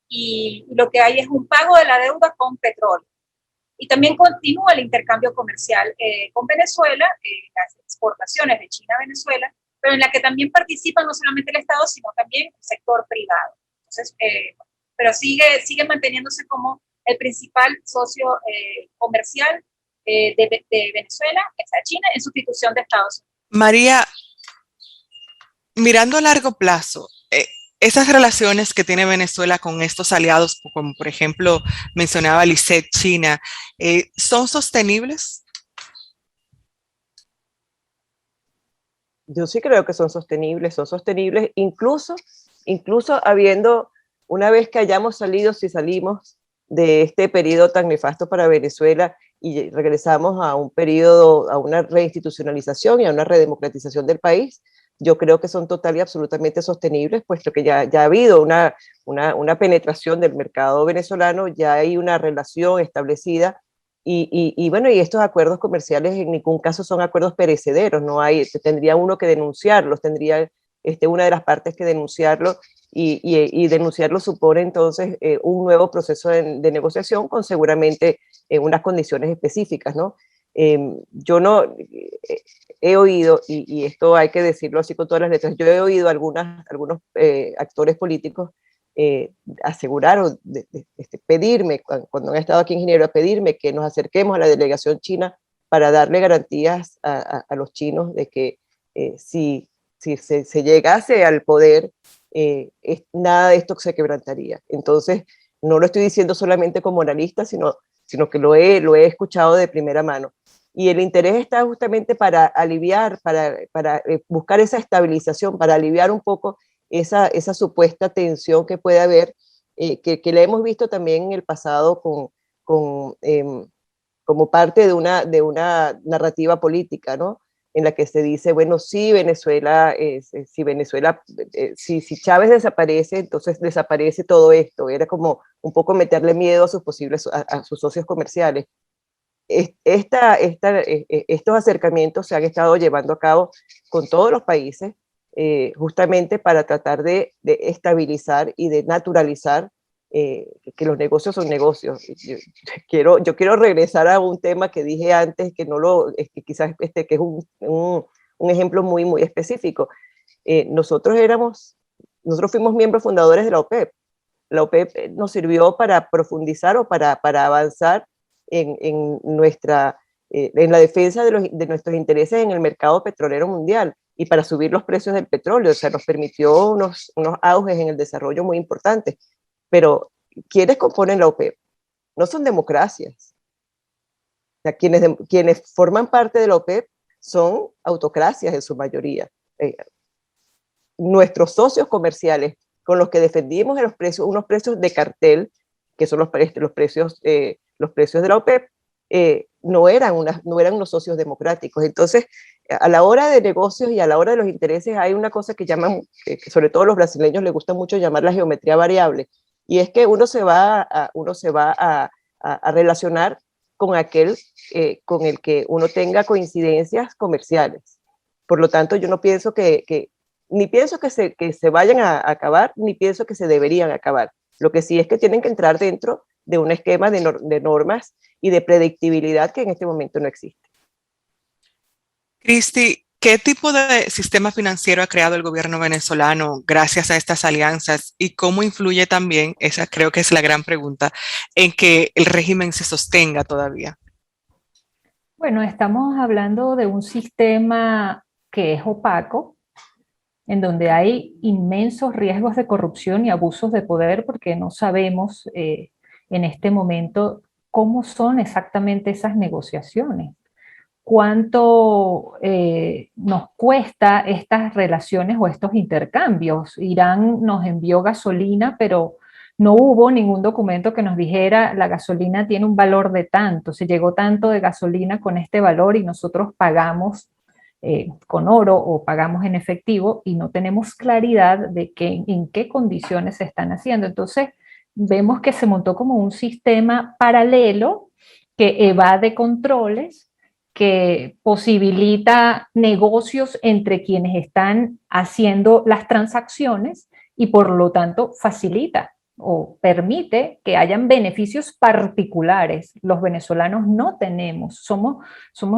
y lo que hay es un pago de la deuda con petróleo. Y también continúa el intercambio comercial con Venezuela, las exportaciones de China a Venezuela, pero en la que también participa no solamente el Estado, sino también el sector privado. Entonces, pero sigue manteniéndose como el principal socio comercial de Venezuela, o sea, China, en sustitución de Estados Unidos. María, mirando a largo plazo, esas relaciones que tiene Venezuela con estos aliados, como por ejemplo mencionaba Lisette, China, ¿son sostenibles? Yo sí creo que son sostenibles incluso habiendo, una vez que hayamos salido, si salimos de este periodo tan nefasto para Venezuela y regresamos a un periodo, a una reinstitucionalización y a una redemocratización del país, yo creo que son total y absolutamente sostenibles, puesto que ya ha habido una penetración del mercado venezolano, ya hay una relación establecida bueno, y estos acuerdos comerciales en ningún caso son acuerdos perecederos, no hay, tendría uno que denunciarlos, tendría una de las partes que denunciarlo, y denunciarlo supone entonces un nuevo proceso de negociación con seguramente unas condiciones específicas, ¿no? Yo no he oído, y esto hay que decirlo así con todas las letras, yo he oído algunos actores políticos asegurar o pedirme, cuando han estado aquí en Ginebra, pedirme que nos acerquemos a la delegación china para darle garantías a los chinos de que si se llegase al poder, nada de esto se quebrantaría. Entonces, no lo estoy diciendo solamente como analista, sino que lo he escuchado de primera mano. Y el interés está justamente para aliviar, para buscar esa estabilización, para aliviar un poco esa supuesta tensión que puede haber, que la hemos visto también en el pasado como parte de una narrativa política, ¿no? En la que se dice, bueno, si si Chávez desaparece, entonces desaparece todo esto. Era como un poco meterle miedo a a sus socios comerciales. Estos acercamientos se han estado llevando a cabo con todos los países, justamente para tratar de estabilizar y de naturalizar que los negocios son negocios. Yo quiero regresar a un tema que dije antes, que no lo, que quizás que es un ejemplo muy, muy específico. Nosotros fuimos miembros fundadores de la OPEP. La OPEP nos sirvió para profundizar o para avanzar en la defensa de nuestros intereses en el mercado petrolero mundial y para subir los precios del petróleo. O sea, nos permitió unos auges en el desarrollo muy importantes. Pero, ¿quiénes componen la OPEP? No son democracias. O sea, quienes forman parte de la OPEP son autocracias en su mayoría. Nuestros socios comerciales con los que defendimos unos precios de cartel, que son los precios de la OPEP, no eran unos socios democráticos. Entonces, a la hora de negocios y a la hora de los intereses hay una cosa que llaman, que sobre todo los brasileños les gusta mucho llamar la geometría variable, y es que uno se va a relacionar con aquel con el que uno tenga coincidencias comerciales. Por lo tanto, yo no pienso ni pienso que se vayan a acabar, ni pienso que se deberían acabar. Lo que sí es que tienen que entrar dentro de un esquema de normas y de predictibilidad que en este momento no existe. Cristi, ¿qué tipo de sistema financiero ha creado el gobierno venezolano gracias a estas alianzas y cómo influye también, esa creo que es la gran pregunta, en que el régimen se sostenga todavía? Bueno, estamos hablando de un sistema que es opaco, en donde hay inmensos riesgos de corrupción y abusos de poder, porque no sabemos en este momento cómo son exactamente esas negociaciones, cuánto nos cuesta estas relaciones o estos intercambios. Irán nos envió gasolina, pero no hubo ningún documento que nos dijera la gasolina tiene un valor de tanto, se llegó tanto de gasolina con este valor y nosotros pagamos con oro o pagamos en efectivo y no tenemos claridad de en qué condiciones se están haciendo. Entonces, vemos que se montó como un sistema paralelo que evade controles, que posibilita negocios entre quienes están haciendo las transacciones y por lo tanto facilita o permite que hayan beneficios particulares. Los venezolanos no tenemos, somos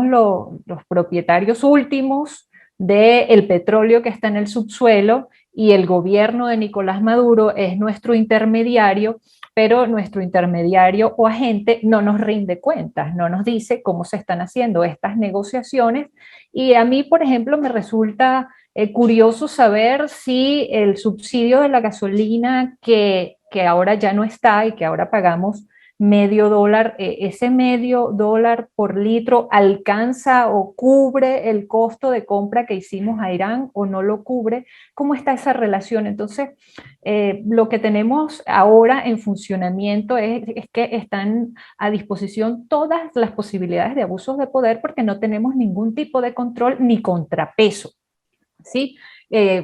los propietarios últimos del petróleo que está en el subsuelo y el gobierno de Nicolás Maduro es nuestro intermediario, pero nuestro intermediario o agente no nos rinde cuentas, no nos dice cómo se están haciendo estas negociaciones. Y a mí, por ejemplo, me resulta Curioso saber si el subsidio de la gasolina que ahora ya no está y que ahora pagamos $0,5, ese $0,5 por litro alcanza o cubre el costo de compra que hicimos a Irán o no lo cubre. ¿Cómo está esa relación? Entonces, lo que tenemos ahora en funcionamiento es que están a disposición todas las posibilidades de abusos de poder porque no tenemos ningún tipo de control ni contrapeso. ¿Sí?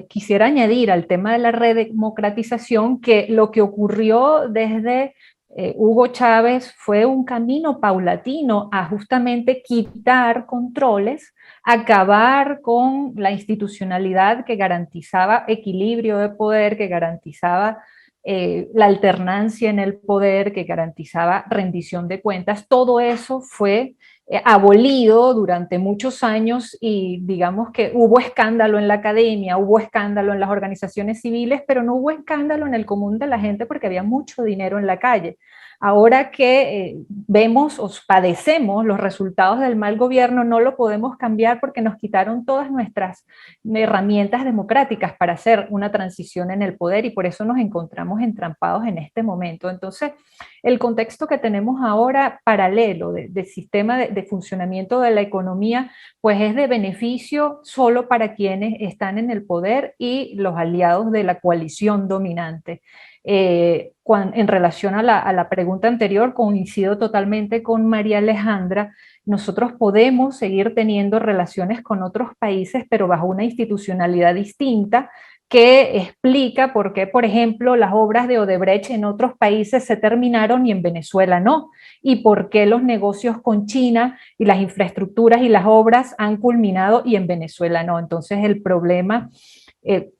Quisiera añadir al tema de la redemocratización que lo que ocurrió desde Hugo Chávez fue un camino paulatino a justamente quitar controles, acabar con la institucionalidad que garantizaba equilibrio de poder, que garantizaba la alternancia en el poder, que garantizaba rendición de cuentas. Todo eso fue abolido durante muchos años y digamos que hubo escándalo en la academia, hubo escándalo en las organizaciones civiles, pero no hubo escándalo en el común de la gente porque había mucho dinero en la calle. Ahora que vemos o padecemos los resultados del mal gobierno, no lo podemos cambiar porque nos quitaron todas nuestras herramientas democráticas para hacer una transición en el poder y por eso nos encontramos entrampados en este momento. Entonces, el contexto que tenemos ahora paralelo de sistema de funcionamiento de la economía, pues es de beneficio solo para quienes están en el poder y los aliados de la coalición dominante. En relación a la pregunta anterior, coincido totalmente con María Alejandra. Nosotros podemos seguir teniendo relaciones con otros países, pero bajo una institucionalidad distinta, que explica por qué, por ejemplo, las obras de Odebrecht en otros países se terminaron y en Venezuela no, y por qué los negocios con China y las infraestructuras y las obras han culminado y en Venezuela no. Entonces el problema,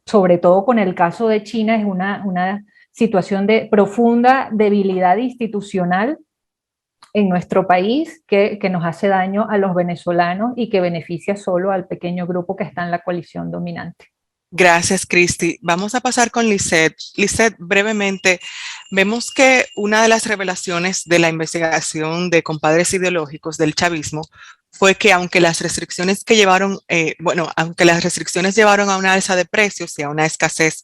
sobre todo con el caso de China, es una situación de profunda debilidad institucional en nuestro país que nos hace daño a los venezolanos y que beneficia solo al pequeño grupo que está en la coalición dominante. Gracias, Cristi. Vamos a pasar con Lisette. Lisette, brevemente, vemos que una de las revelaciones de la investigación de compadres ideológicos del chavismo fue que aunque las restricciones aunque las restricciones llevaron a una alza de precios y a una escasez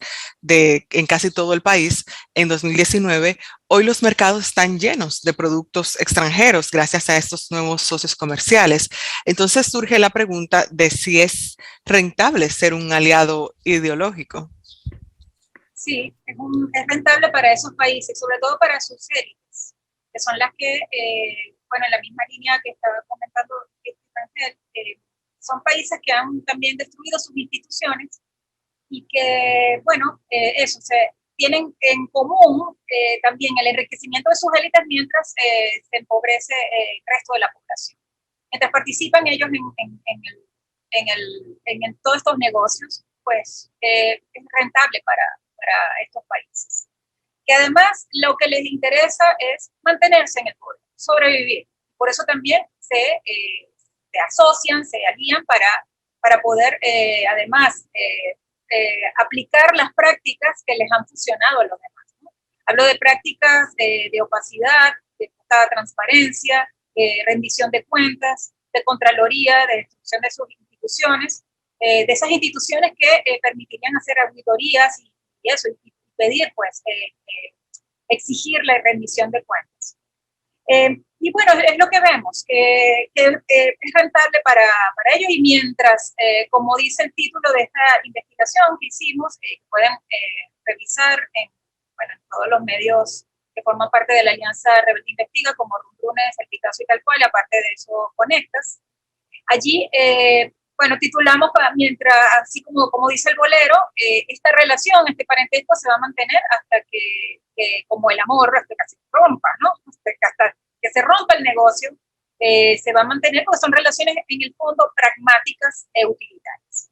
en casi todo el país en 2019, hoy los mercados están llenos de productos extranjeros gracias a estos nuevos socios comerciales. Entonces surge la pregunta de si es rentable ser un aliado ideológico. Sí, es rentable para esos países, sobre todo para sus élites, que son las que, en la misma línea que estaba comentando Rangel, son países que han también destruido sus instituciones y que, tienen en común también el enriquecimiento de sus élites mientras se empobrece el resto de la población. Mientras participan ellos en todos estos negocios, pues es rentable para estos países. Que además lo que les interesa es mantenerse en el poder, sobrevivir. Por eso también se asocian, se alían para poder además aplicar las prácticas que les han funcionado a los demás, ¿no? Hablo de prácticas de opacidad, de transparencia, rendición de cuentas, de contraloría, de destrucción de sus instituciones, de esas instituciones que permitirían hacer auditorías y pedir, pues, exigir la rendición de cuentas. Y bueno, es lo que vemos, que es rentable para ellos y mientras, como dice el título de esta investigación que hicimos, pueden revisar en todos los medios que forman parte de la Alianza Rebelde Investiga, como Runrunes, El Picasso y tal cual, y aparte de eso, Conectas. Allí, titulamos, mientras, así como dice el bolero, esta relación, este parentesco se va a mantener hasta que como el amor, hasta que se rompa, ¿no? Hasta que se rompa el negocio, se va a mantener porque son relaciones en el fondo pragmáticas e utilitarias.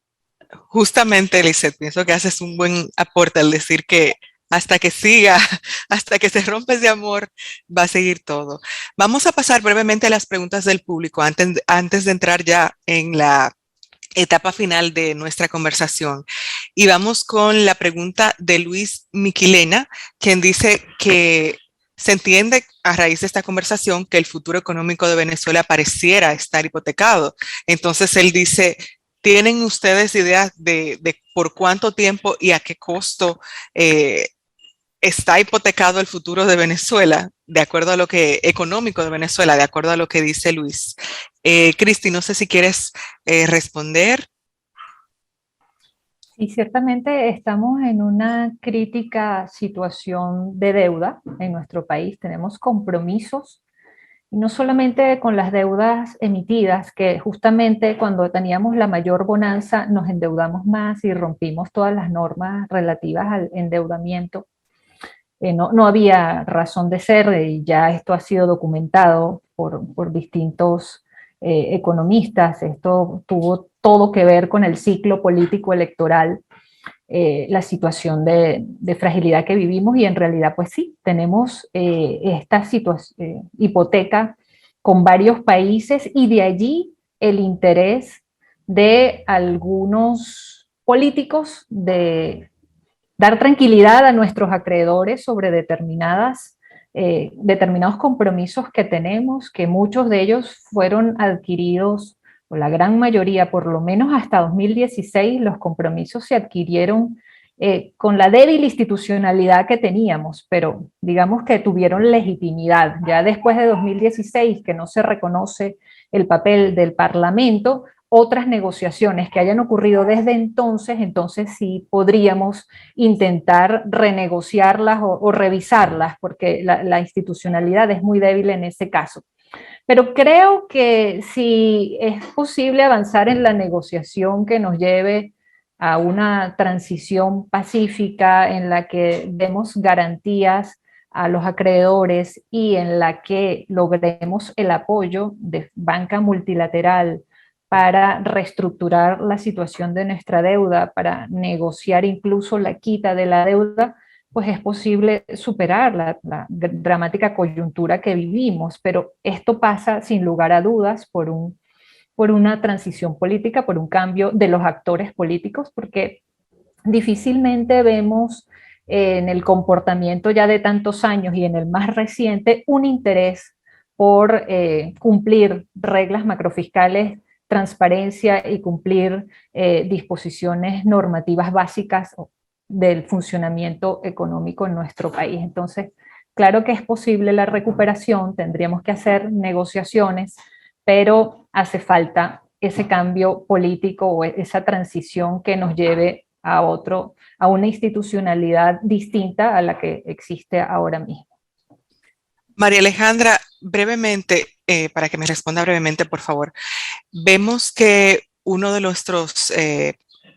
Justamente, Lisette, pienso que haces un buen aporte al decir que hasta que se rompe ese amor, va a seguir todo. Vamos a pasar brevemente a las preguntas del público antes de entrar ya en la etapa final de nuestra conversación. Y vamos con la pregunta de Luis Miquilena, quien dice que se entiende a raíz de esta conversación que el futuro económico de Venezuela pareciera estar hipotecado. Entonces él dice, ¿tienen ustedes ideas de por cuánto tiempo y a qué costo está hipotecado el futuro de Venezuela, de acuerdo a lo que, económico de Venezuela, de acuerdo a lo que dice Luis? Cristi, no sé si quieres responder. Sí, ciertamente estamos en una crítica situación de deuda en nuestro país. Tenemos compromisos, y no solamente con las deudas emitidas, que justamente cuando teníamos la mayor bonanza nos endeudamos más y rompimos todas las normas relativas al endeudamiento. No había razón de ser, y ya esto ha sido documentado por distintos economistas. Esto tuvo todo que ver con el ciclo político electoral, la situación de fragilidad que vivimos, y en realidad pues sí, tenemos esta hipoteca con varios países, y de allí el interés de algunos políticos de dar tranquilidad a nuestros acreedores sobre determinados compromisos que tenemos, que muchos de ellos fueron adquiridos, o la gran mayoría, por lo menos hasta 2016, los compromisos se adquirieron con la débil institucionalidad que teníamos, pero digamos que tuvieron legitimidad. Ya después de 2016, que no se reconoce el papel del Parlamento, otras negociaciones que hayan ocurrido desde entonces sí podríamos intentar renegociarlas o revisarlas, porque la institucionalidad es muy débil en ese caso. Pero creo que si es posible avanzar en la negociación que nos lleve a una transición pacífica en la que demos garantías a los acreedores y en la que logremos el apoyo de banca multilateral para reestructurar la situación de nuestra deuda, para negociar incluso la quita de la deuda, pues es posible superar la dramática coyuntura que vivimos. Pero esto pasa sin lugar a dudas por una transición política, por un cambio de los actores políticos, porque difícilmente vemos en el comportamiento ya de tantos años y en el más reciente un interés por cumplir reglas macrofiscales, transparencia y cumplir disposiciones normativas básicas del funcionamiento económico en nuestro país. Entonces, claro que es posible la recuperación, tendríamos que hacer negociaciones, pero hace falta ese cambio político o esa transición que nos lleve a una institucionalidad distinta a la que existe ahora mismo. María Alejandra, brevemente, para que me responda brevemente, por favor. Vemos que uno de nuestros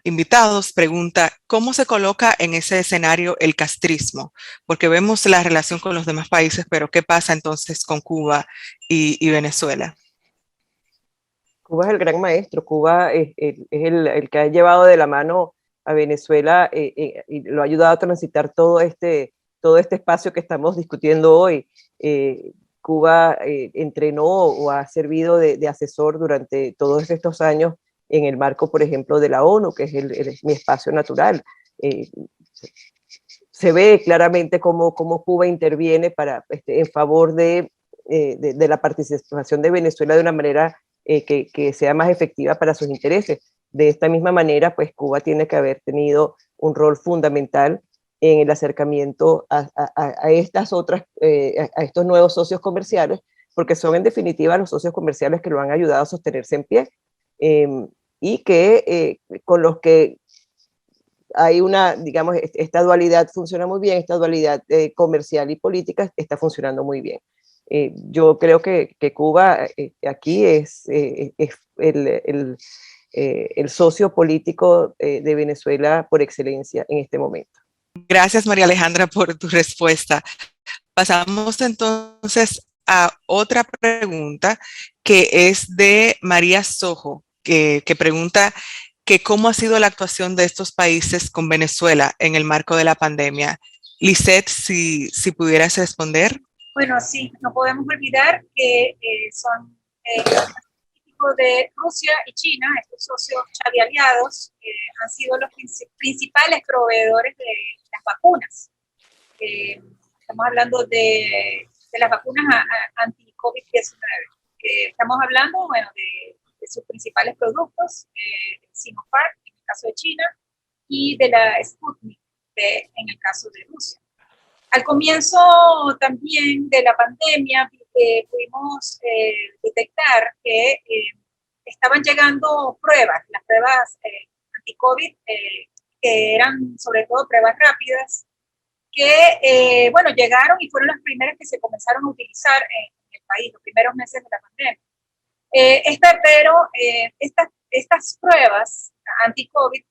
invitados pregunta, ¿cómo se coloca en ese escenario el castrismo? Porque vemos la relación con los demás países, pero ¿qué pasa entonces con Cuba y Venezuela? Cuba es el gran maestro, Cuba es el que ha llevado de la mano a Venezuela y lo ha ayudado a transitar todo este espacio que estamos discutiendo hoy. Cuba entrenó o ha servido de asesor durante todos estos años en el marco, por ejemplo, de la ONU, que es mi espacio natural. Se ve claramente cómo Cuba interviene en favor de la participación de Venezuela de una manera que sea más efectiva para sus intereses. De esta misma manera, pues Cuba tiene que haber tenido un rol fundamental en el acercamiento a estos nuevos socios comerciales, porque son en definitiva los socios comerciales que lo han ayudado a sostenerse en pie, y con los que hay digamos, esta dualidad funciona muy bien, esta dualidad comercial y política está funcionando muy bien. Yo creo que Cuba aquí es el socio político de Venezuela por excelencia en este momento. Gracias, María Alejandra, por tu respuesta. Pasamos entonces a otra pregunta que es de María Sojo, que pregunta que cómo ha sido la actuación de estos países con Venezuela en el marco de la pandemia. Lisette, si pudieras responder. Bueno, sí, no podemos olvidar que son de Rusia y China, estos socios Xavi aliados, han sido los principales proveedores de las vacunas. Estamos hablando de las vacunas anti-COVID-19. Estamos hablando, bueno, de sus principales productos, Sinopharm, en el caso de China, y de la Sputnik en el caso de Rusia. Al comienzo también de la pandemia pudimos detectar que estaban llegando pruebas, las pruebas anti-COVID, que eran sobre todo pruebas rápidas, que bueno, llegaron y fueron las primeras que se comenzaron a utilizar en el país, los primeros meses de la pandemia. Pero estas pruebas anti-COVID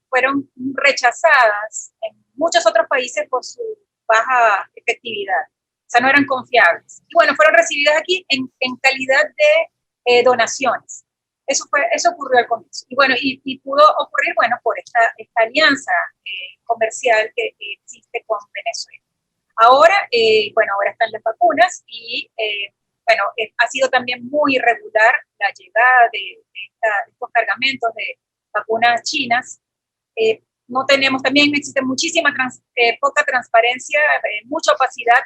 fueron rechazadas en muchos otros países por su baja efectividad. O sea, no eran confiables. Y bueno, fueron recibidas aquí en calidad de donaciones. Eso ocurrió al comienzo. Y bueno, y pudo ocurrir, bueno, por esta alianza comercial que existe con Venezuela. Ahora, bueno, ahora están las vacunas y bueno, ha sido también muy irregular la llegada de estos cargamentos de vacunas chinas. No tenemos, también existe muchísima poca transparencia, mucha opacidad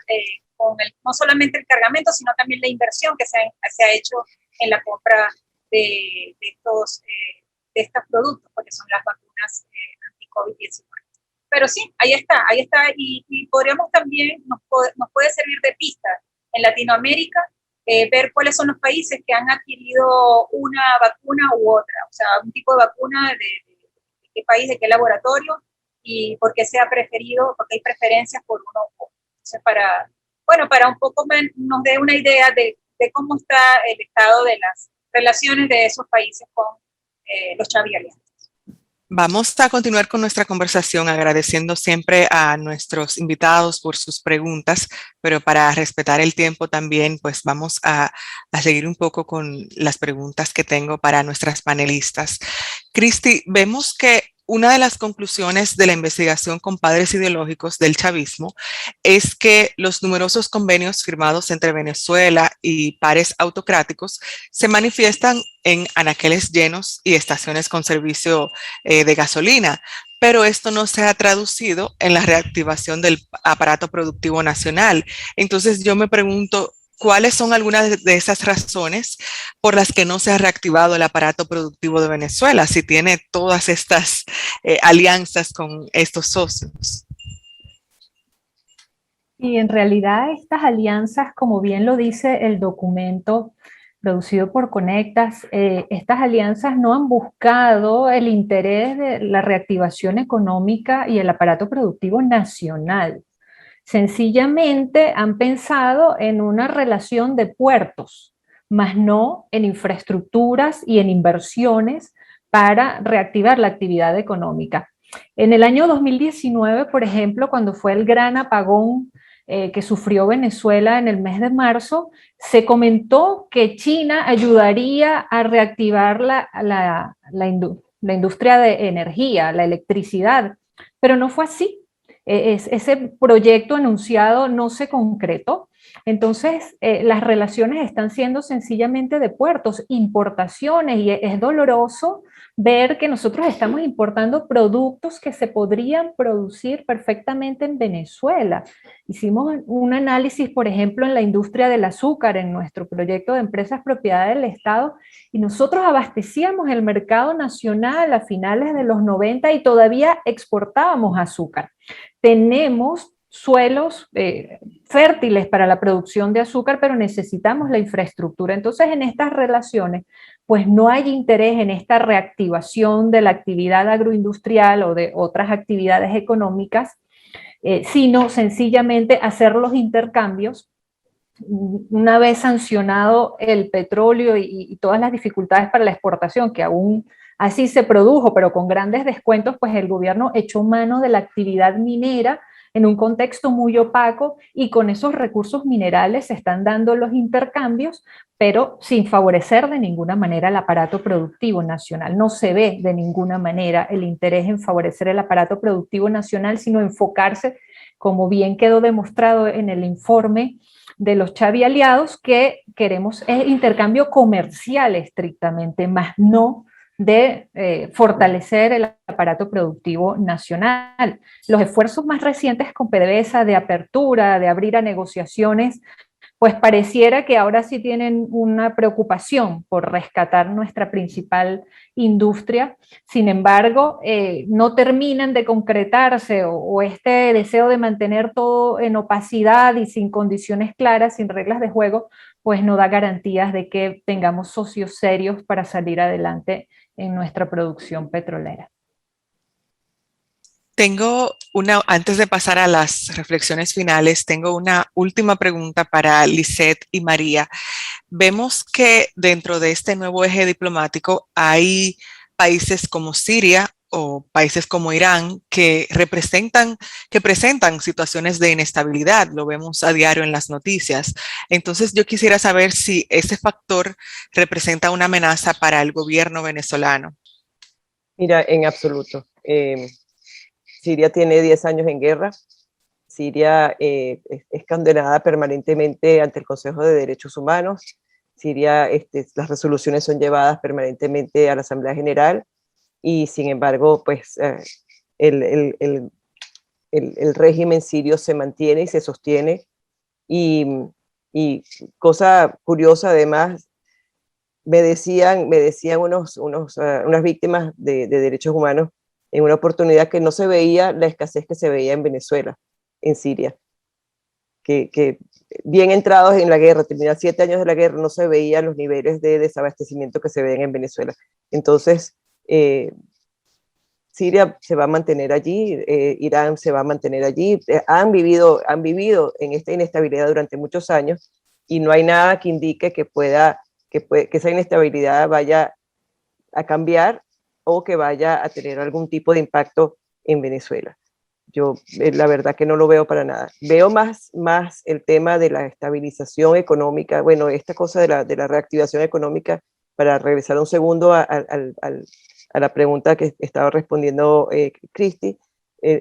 con no solamente el cargamento, sino también la inversión que se ha hecho en la compra de estos productos, porque son las vacunas anti-COVID-19. Pero sí, ahí está, y podríamos también, nos puede servir de pista en Latinoamérica, ver cuáles son los países que han adquirido una vacuna u otra, o sea, un tipo de vacuna de qué país, de qué laboratorio, y por qué se ha preferido, porque hay preferencias por uno u otro. Entonces, para un poco nos dé una idea de cómo está el estado de las relaciones de esos países con los chavialianos. Vamos a continuar con nuestra conversación agradeciendo siempre a nuestros invitados por sus preguntas, pero para respetar el tiempo también, pues vamos a seguir un poco con las preguntas que tengo para nuestras panelistas. Cristi, vemos que una de las conclusiones de la investigación con padres ideológicos del chavismo es que los numerosos convenios firmados entre Venezuela y pares autocráticos se manifiestan en anaqueles llenos y estaciones con servicio de gasolina, pero esto no se ha traducido en la reactivación del aparato productivo nacional. Entonces yo me pregunto, ¿cuáles son algunas de esas razones por las que no se ha reactivado el aparato productivo de Venezuela, si tiene todas estas alianzas con estos socios? Y en realidad estas alianzas, como bien lo dice el documento producido por Conectas, estas alianzas no han buscado el interés de la reactivación económica y el aparato productivo nacional. Sencillamente han pensado en una relación de puertos, más no en infraestructuras y en inversiones para reactivar la actividad económica. En el año 2019, por ejemplo, cuando fue el gran apagón que sufrió Venezuela en el mes de marzo, se comentó que China ayudaría a reactivar la industria de energía, la electricidad, pero no fue así. Ese proyecto anunciado no se concretó. Entonces, las relaciones están siendo sencillamente de puertos, importaciones, y es doloroso ver que nosotros estamos importando productos que se podrían producir perfectamente en Venezuela. Hicimos un análisis, por ejemplo, en la industria del azúcar, en nuestro proyecto de empresas propiedad del Estado, y nosotros abastecíamos el mercado nacional a finales de los 90 y todavía exportábamos azúcar. Tenemos suelos fértiles para la producción de azúcar, pero necesitamos la infraestructura. Entonces, en estas relaciones, pues no hay interés en esta reactivación de la actividad agroindustrial o de otras actividades económicas, sino sencillamente hacer los intercambios. Una vez sancionado el petróleo y todas las dificultades para la exportación, que aún así se produjo, pero con grandes descuentos, pues el gobierno echó mano de la actividad minera en un contexto muy opaco, y con esos recursos minerales se están dando los intercambios, pero sin favorecer de ninguna manera el aparato productivo nacional. No se ve de ninguna manera el interés en favorecer el aparato productivo nacional, sino enfocarse, como bien quedó demostrado en el informe de los Chavi aliados, que queremos es intercambio comercial estrictamente, más no de fortalecer el aparato productivo nacional. Los esfuerzos más recientes con PDVSA de apertura, de abrir a negociaciones pues pareciera que ahora sí tienen una preocupación por rescatar nuestra principal industria. Sin embargo, no terminan de concretarse o este deseo de mantener todo en opacidad y sin condiciones claras, sin reglas de juego, pues no da garantías de que tengamos socios serios para salir adelante en nuestra producción petrolera. Antes de pasar a las reflexiones finales, tengo una última pregunta para Lisette y María. Vemos que dentro de este nuevo eje diplomático hay países como Siria o países como Irán que presentan situaciones de inestabilidad, lo vemos a diario en las noticias. Entonces yo quisiera saber si ese factor representa una amenaza para el gobierno venezolano. Mira, en absoluto. Siria tiene 10 años en guerra. Siria es condenada permanentemente ante el Consejo de Derechos Humanos. Siria, las resoluciones son llevadas permanentemente a la Asamblea General y sin embargo, pues el régimen sirio se mantiene y se sostiene. Y cosa curiosa, además, me decían unas víctimas de derechos humanos en una oportunidad que no se veía la escasez que se veía en Venezuela, en Siria, que bien entrados en la guerra, terminar 7 años de la guerra, no se veían los niveles de desabastecimiento que se ven en Venezuela. Entonces, Siria se va a mantener allí, Irán se va a mantener allí, han vivido en esta inestabilidad durante muchos años y no hay nada que indique que esa inestabilidad vaya a cambiar o que vaya a tener algún tipo de impacto en Venezuela. Yo la verdad que no lo veo para nada. Veo más el tema de la estabilización económica, bueno, esta cosa de la reactivación económica, para regresar un segundo a la pregunta que estaba respondiendo Cristi.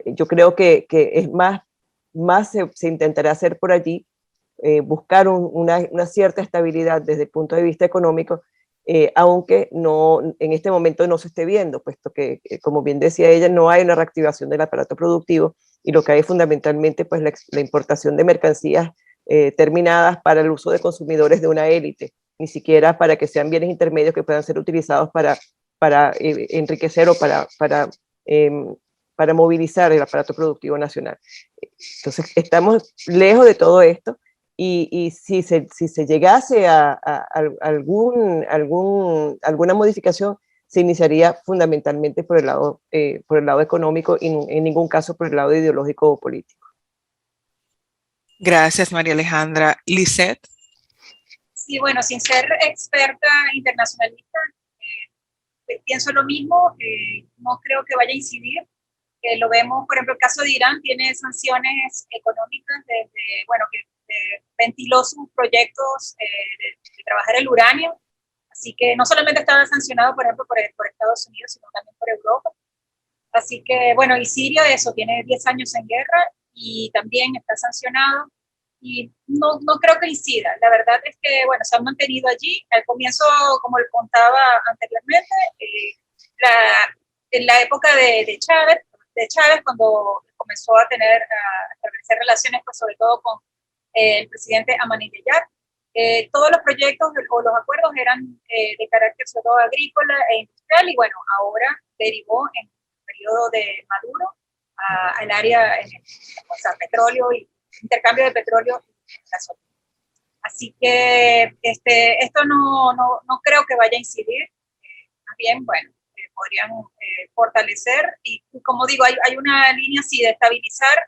Yo creo que es más se intentará hacer por allí, buscar una cierta estabilidad desde el punto de vista económico, aunque no, en este momento no se esté viendo, puesto que, como bien decía ella, no hay una reactivación del aparato productivo y lo que hay fundamentalmente pues la importación de mercancías terminadas para el uso de consumidores de una élite, ni siquiera para que sean bienes intermedios que puedan ser utilizados para enriquecer o para movilizar el aparato productivo nacional. Entonces, estamos lejos de todo esto. Y si se llegase a alguna modificación, se iniciaría fundamentalmente por el lado económico y en ningún caso por el lado ideológico o político. Gracias, María Alejandra. Lisette. Sí, bueno, sin ser experta internacionalista, pienso lo mismo, no creo que vaya a incidir. Lo vemos, por ejemplo, el caso de Irán tiene sanciones económicas desde, bueno, que ventiló sus proyectos de trabajar el uranio, así que no solamente estaba sancionado, por ejemplo, por Estados Unidos, sino también por Europa. Así que, bueno, y Siria, eso, tiene 10 años en guerra y también está sancionado y no creo que incida. La verdad es que, bueno, se han mantenido allí. Al comienzo, como le contaba anteriormente, en la época de Chávez, cuando comenzó a establecer relaciones, pues sobre todo con el presidente Ahmadinejad, todos los proyectos o los acuerdos eran de carácter sobre todo agrícola e industrial, y bueno, ahora derivó en el periodo de Maduro al área, o sea, petróleo y intercambio de petróleo y gasolina. Así que esto no creo que vaya a incidir, más bien, bueno, podrían fortalecer y como digo, hay una línea así de estabilizar,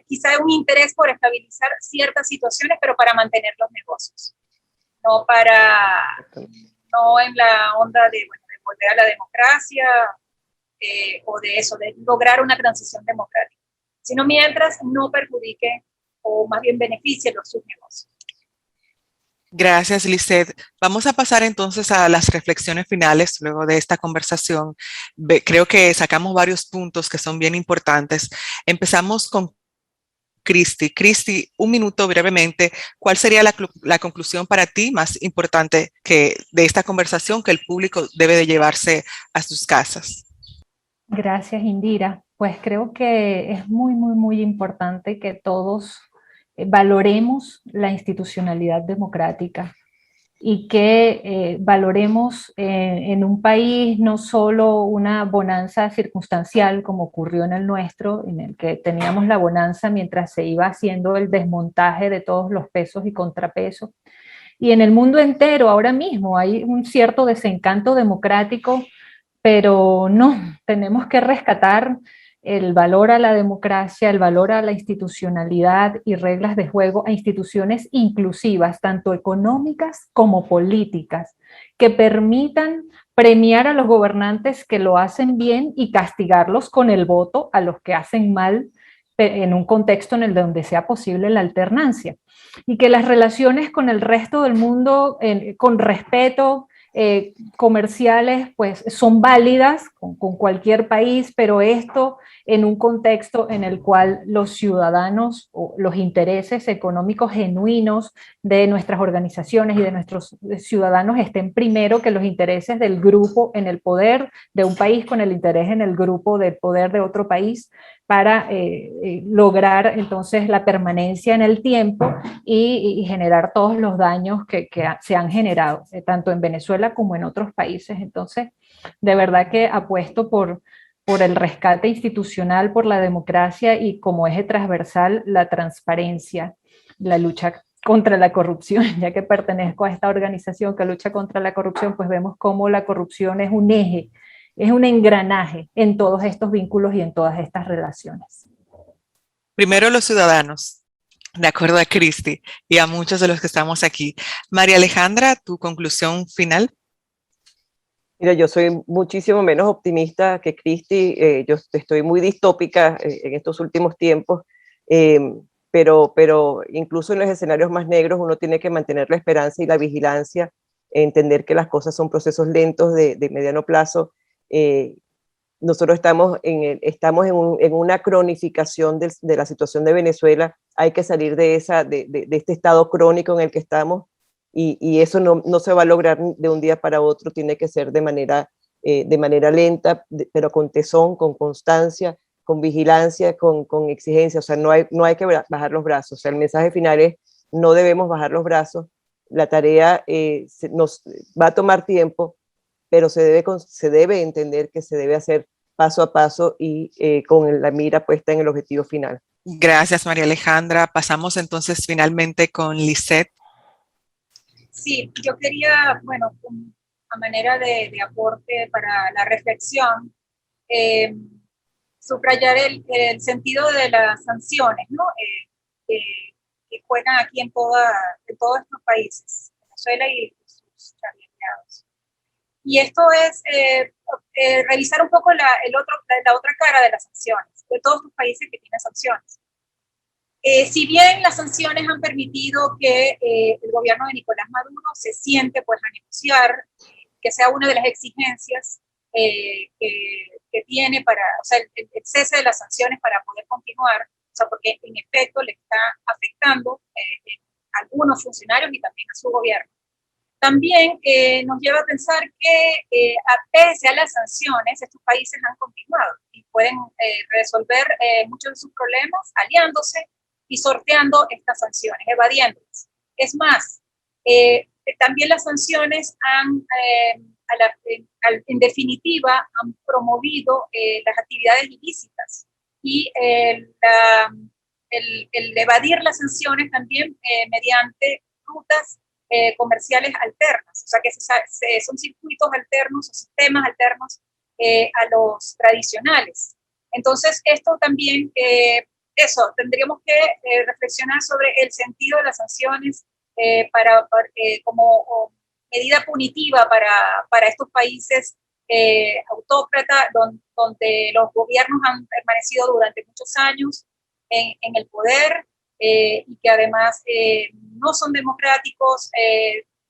quizá hay un interés por estabilizar ciertas situaciones, pero para mantener los negocios, no en la onda de volver a la democracia o de lograr una transición democrática, sino mientras no perjudique o más bien beneficie sus negocios. Gracias, Lisette. Vamos a pasar entonces a las reflexiones finales luego de esta conversación. Creo que sacamos varios puntos que son bien importantes. Empezamos con Cristi. Cristi, un minuto brevemente, ¿cuál sería la conclusión para ti más importante de esta conversación que el público debe de llevarse a sus casas? Gracias, Indira. Pues creo que es muy, muy, muy importante que todos valoremos la institucionalidad democrática y que valoremos en un país no solo una bonanza circunstancial como ocurrió en el nuestro, en el que teníamos la bonanza mientras se iba haciendo el desmontaje de todos los pesos y contrapesos, y en el mundo entero ahora mismo hay un cierto desencanto democrático, pero no, tenemos que rescatar el valor a la democracia, el valor a la institucionalidad y reglas de juego a instituciones inclusivas, tanto económicas como políticas, que permitan premiar a los gobernantes que lo hacen bien y castigarlos con el voto a los que hacen mal en un contexto en el donde sea posible la alternancia. Y que las relaciones con el resto del mundo, con respeto, comerciales, pues son válidas con cualquier país, pero esto en un contexto en el cual los ciudadanos o los intereses económicos genuinos de nuestras organizaciones y de nuestros ciudadanos estén primero que los intereses del grupo en el poder de un país con el interés en el grupo del poder de otro país, para lograr entonces la permanencia en el tiempo y generar todos los daños que se han generado, tanto en Venezuela como en otros países. Entonces, de verdad que apuesto por el rescate institucional, por la democracia y como eje transversal la transparencia, la lucha contra la corrupción. Ya que pertenezco a esta organización que lucha contra la corrupción, pues vemos cómo la corrupción es un eje, es un engranaje en todos estos vínculos y en todas estas relaciones. Primero los ciudadanos, de acuerdo a Cristi y a muchos de los que estamos aquí. María Alejandra, tu conclusión final. Mira, yo soy muchísimo menos optimista que Cristi. Yo estoy muy distópica en estos últimos tiempos, eh, pero incluso en los escenarios más negros uno tiene que mantener la esperanza y la vigilancia, entender que las cosas son procesos lentos de mediano plazo. Nosotros estamos en una cronificación de la situación de Venezuela. Hay que salir de este estado crónico en el que estamos, y eso no se va a lograr de un día para otro. Tiene que ser de manera lenta, pero con tesón, con constancia, con vigilancia, con exigencia. O sea, no hay que bajar los brazos. O sea, el mensaje final es: no debemos bajar los brazos. La tarea nos va a tomar tiempo, pero se debe entender que se debe hacer paso a paso y con la mira puesta en el objetivo final. Gracias, María Alejandra. Pasamos entonces finalmente con Lisette. Sí, yo quería, bueno, a manera de aporte para la reflexión, subrayar el sentido de las sanciones, ¿no? Que juegan aquí en todos estos países, Venezuela y sus aliados. Y esto es revisar un poco la otra cara de las sanciones, de todos los países que tienen sanciones. Si bien las sanciones han permitido que el gobierno de Nicolás Maduro se siente pues a negociar, que sea una de las exigencias que tiene para, o sea, el cese de las sanciones para poder continuar, o sea, porque en efecto le está afectando a algunos funcionarios y también a su gobierno. También nos lleva a pensar que pese a las sanciones, estos países han continuado y pueden resolver muchos de sus problemas aliándose y sorteando estas sanciones, evadiéndolas. Es más, también las sanciones en definitiva han promovido las actividades ilícitas, y el evadir las sanciones también mediante rutas comerciales alternas, o sea que son circuitos alternos o sistemas alternos a los tradicionales. Entonces esto también, tendríamos que reflexionar sobre el sentido de las sanciones como medida punitiva para estos países autócratas, donde los gobiernos han permanecido durante muchos años en el poder, y que además no son democráticos,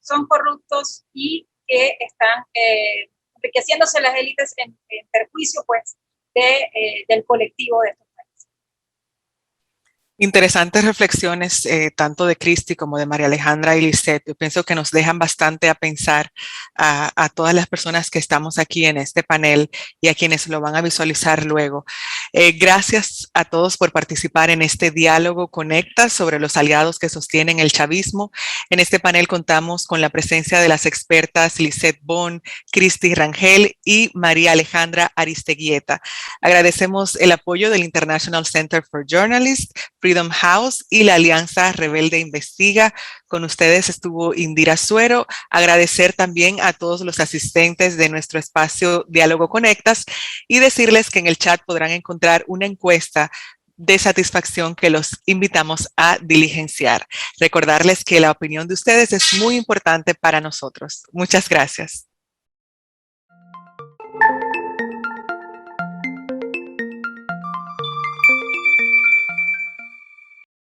son corruptos y que están enriqueciéndose las élites en perjuicio pues del colectivo de estos países. Interesantes reflexiones, tanto de Cristi como de María Alejandra y Lisette. Yo pienso que nos dejan bastante a pensar a todas las personas que estamos aquí en este panel y a quienes lo van a visualizar luego. Gracias a todos por participar en este diálogo Conecta sobre los aliados que sostienen el chavismo. En este panel contamos con la presencia de las expertas Lisette Bon, Cristi Rangel y María Alejandra Aristeguieta. Agradecemos el apoyo del International Center for Journalists, Freedom House y la Alianza Rebelde Investiga. Con ustedes estuvo Indira Suero. Agradecer también a todos los asistentes de nuestro espacio Diálogo Conectas y decirles que en el chat podrán encontrar una encuesta de satisfacción que los invitamos a diligenciar. Recordarles que la opinión de ustedes es muy importante para nosotros. Muchas gracias.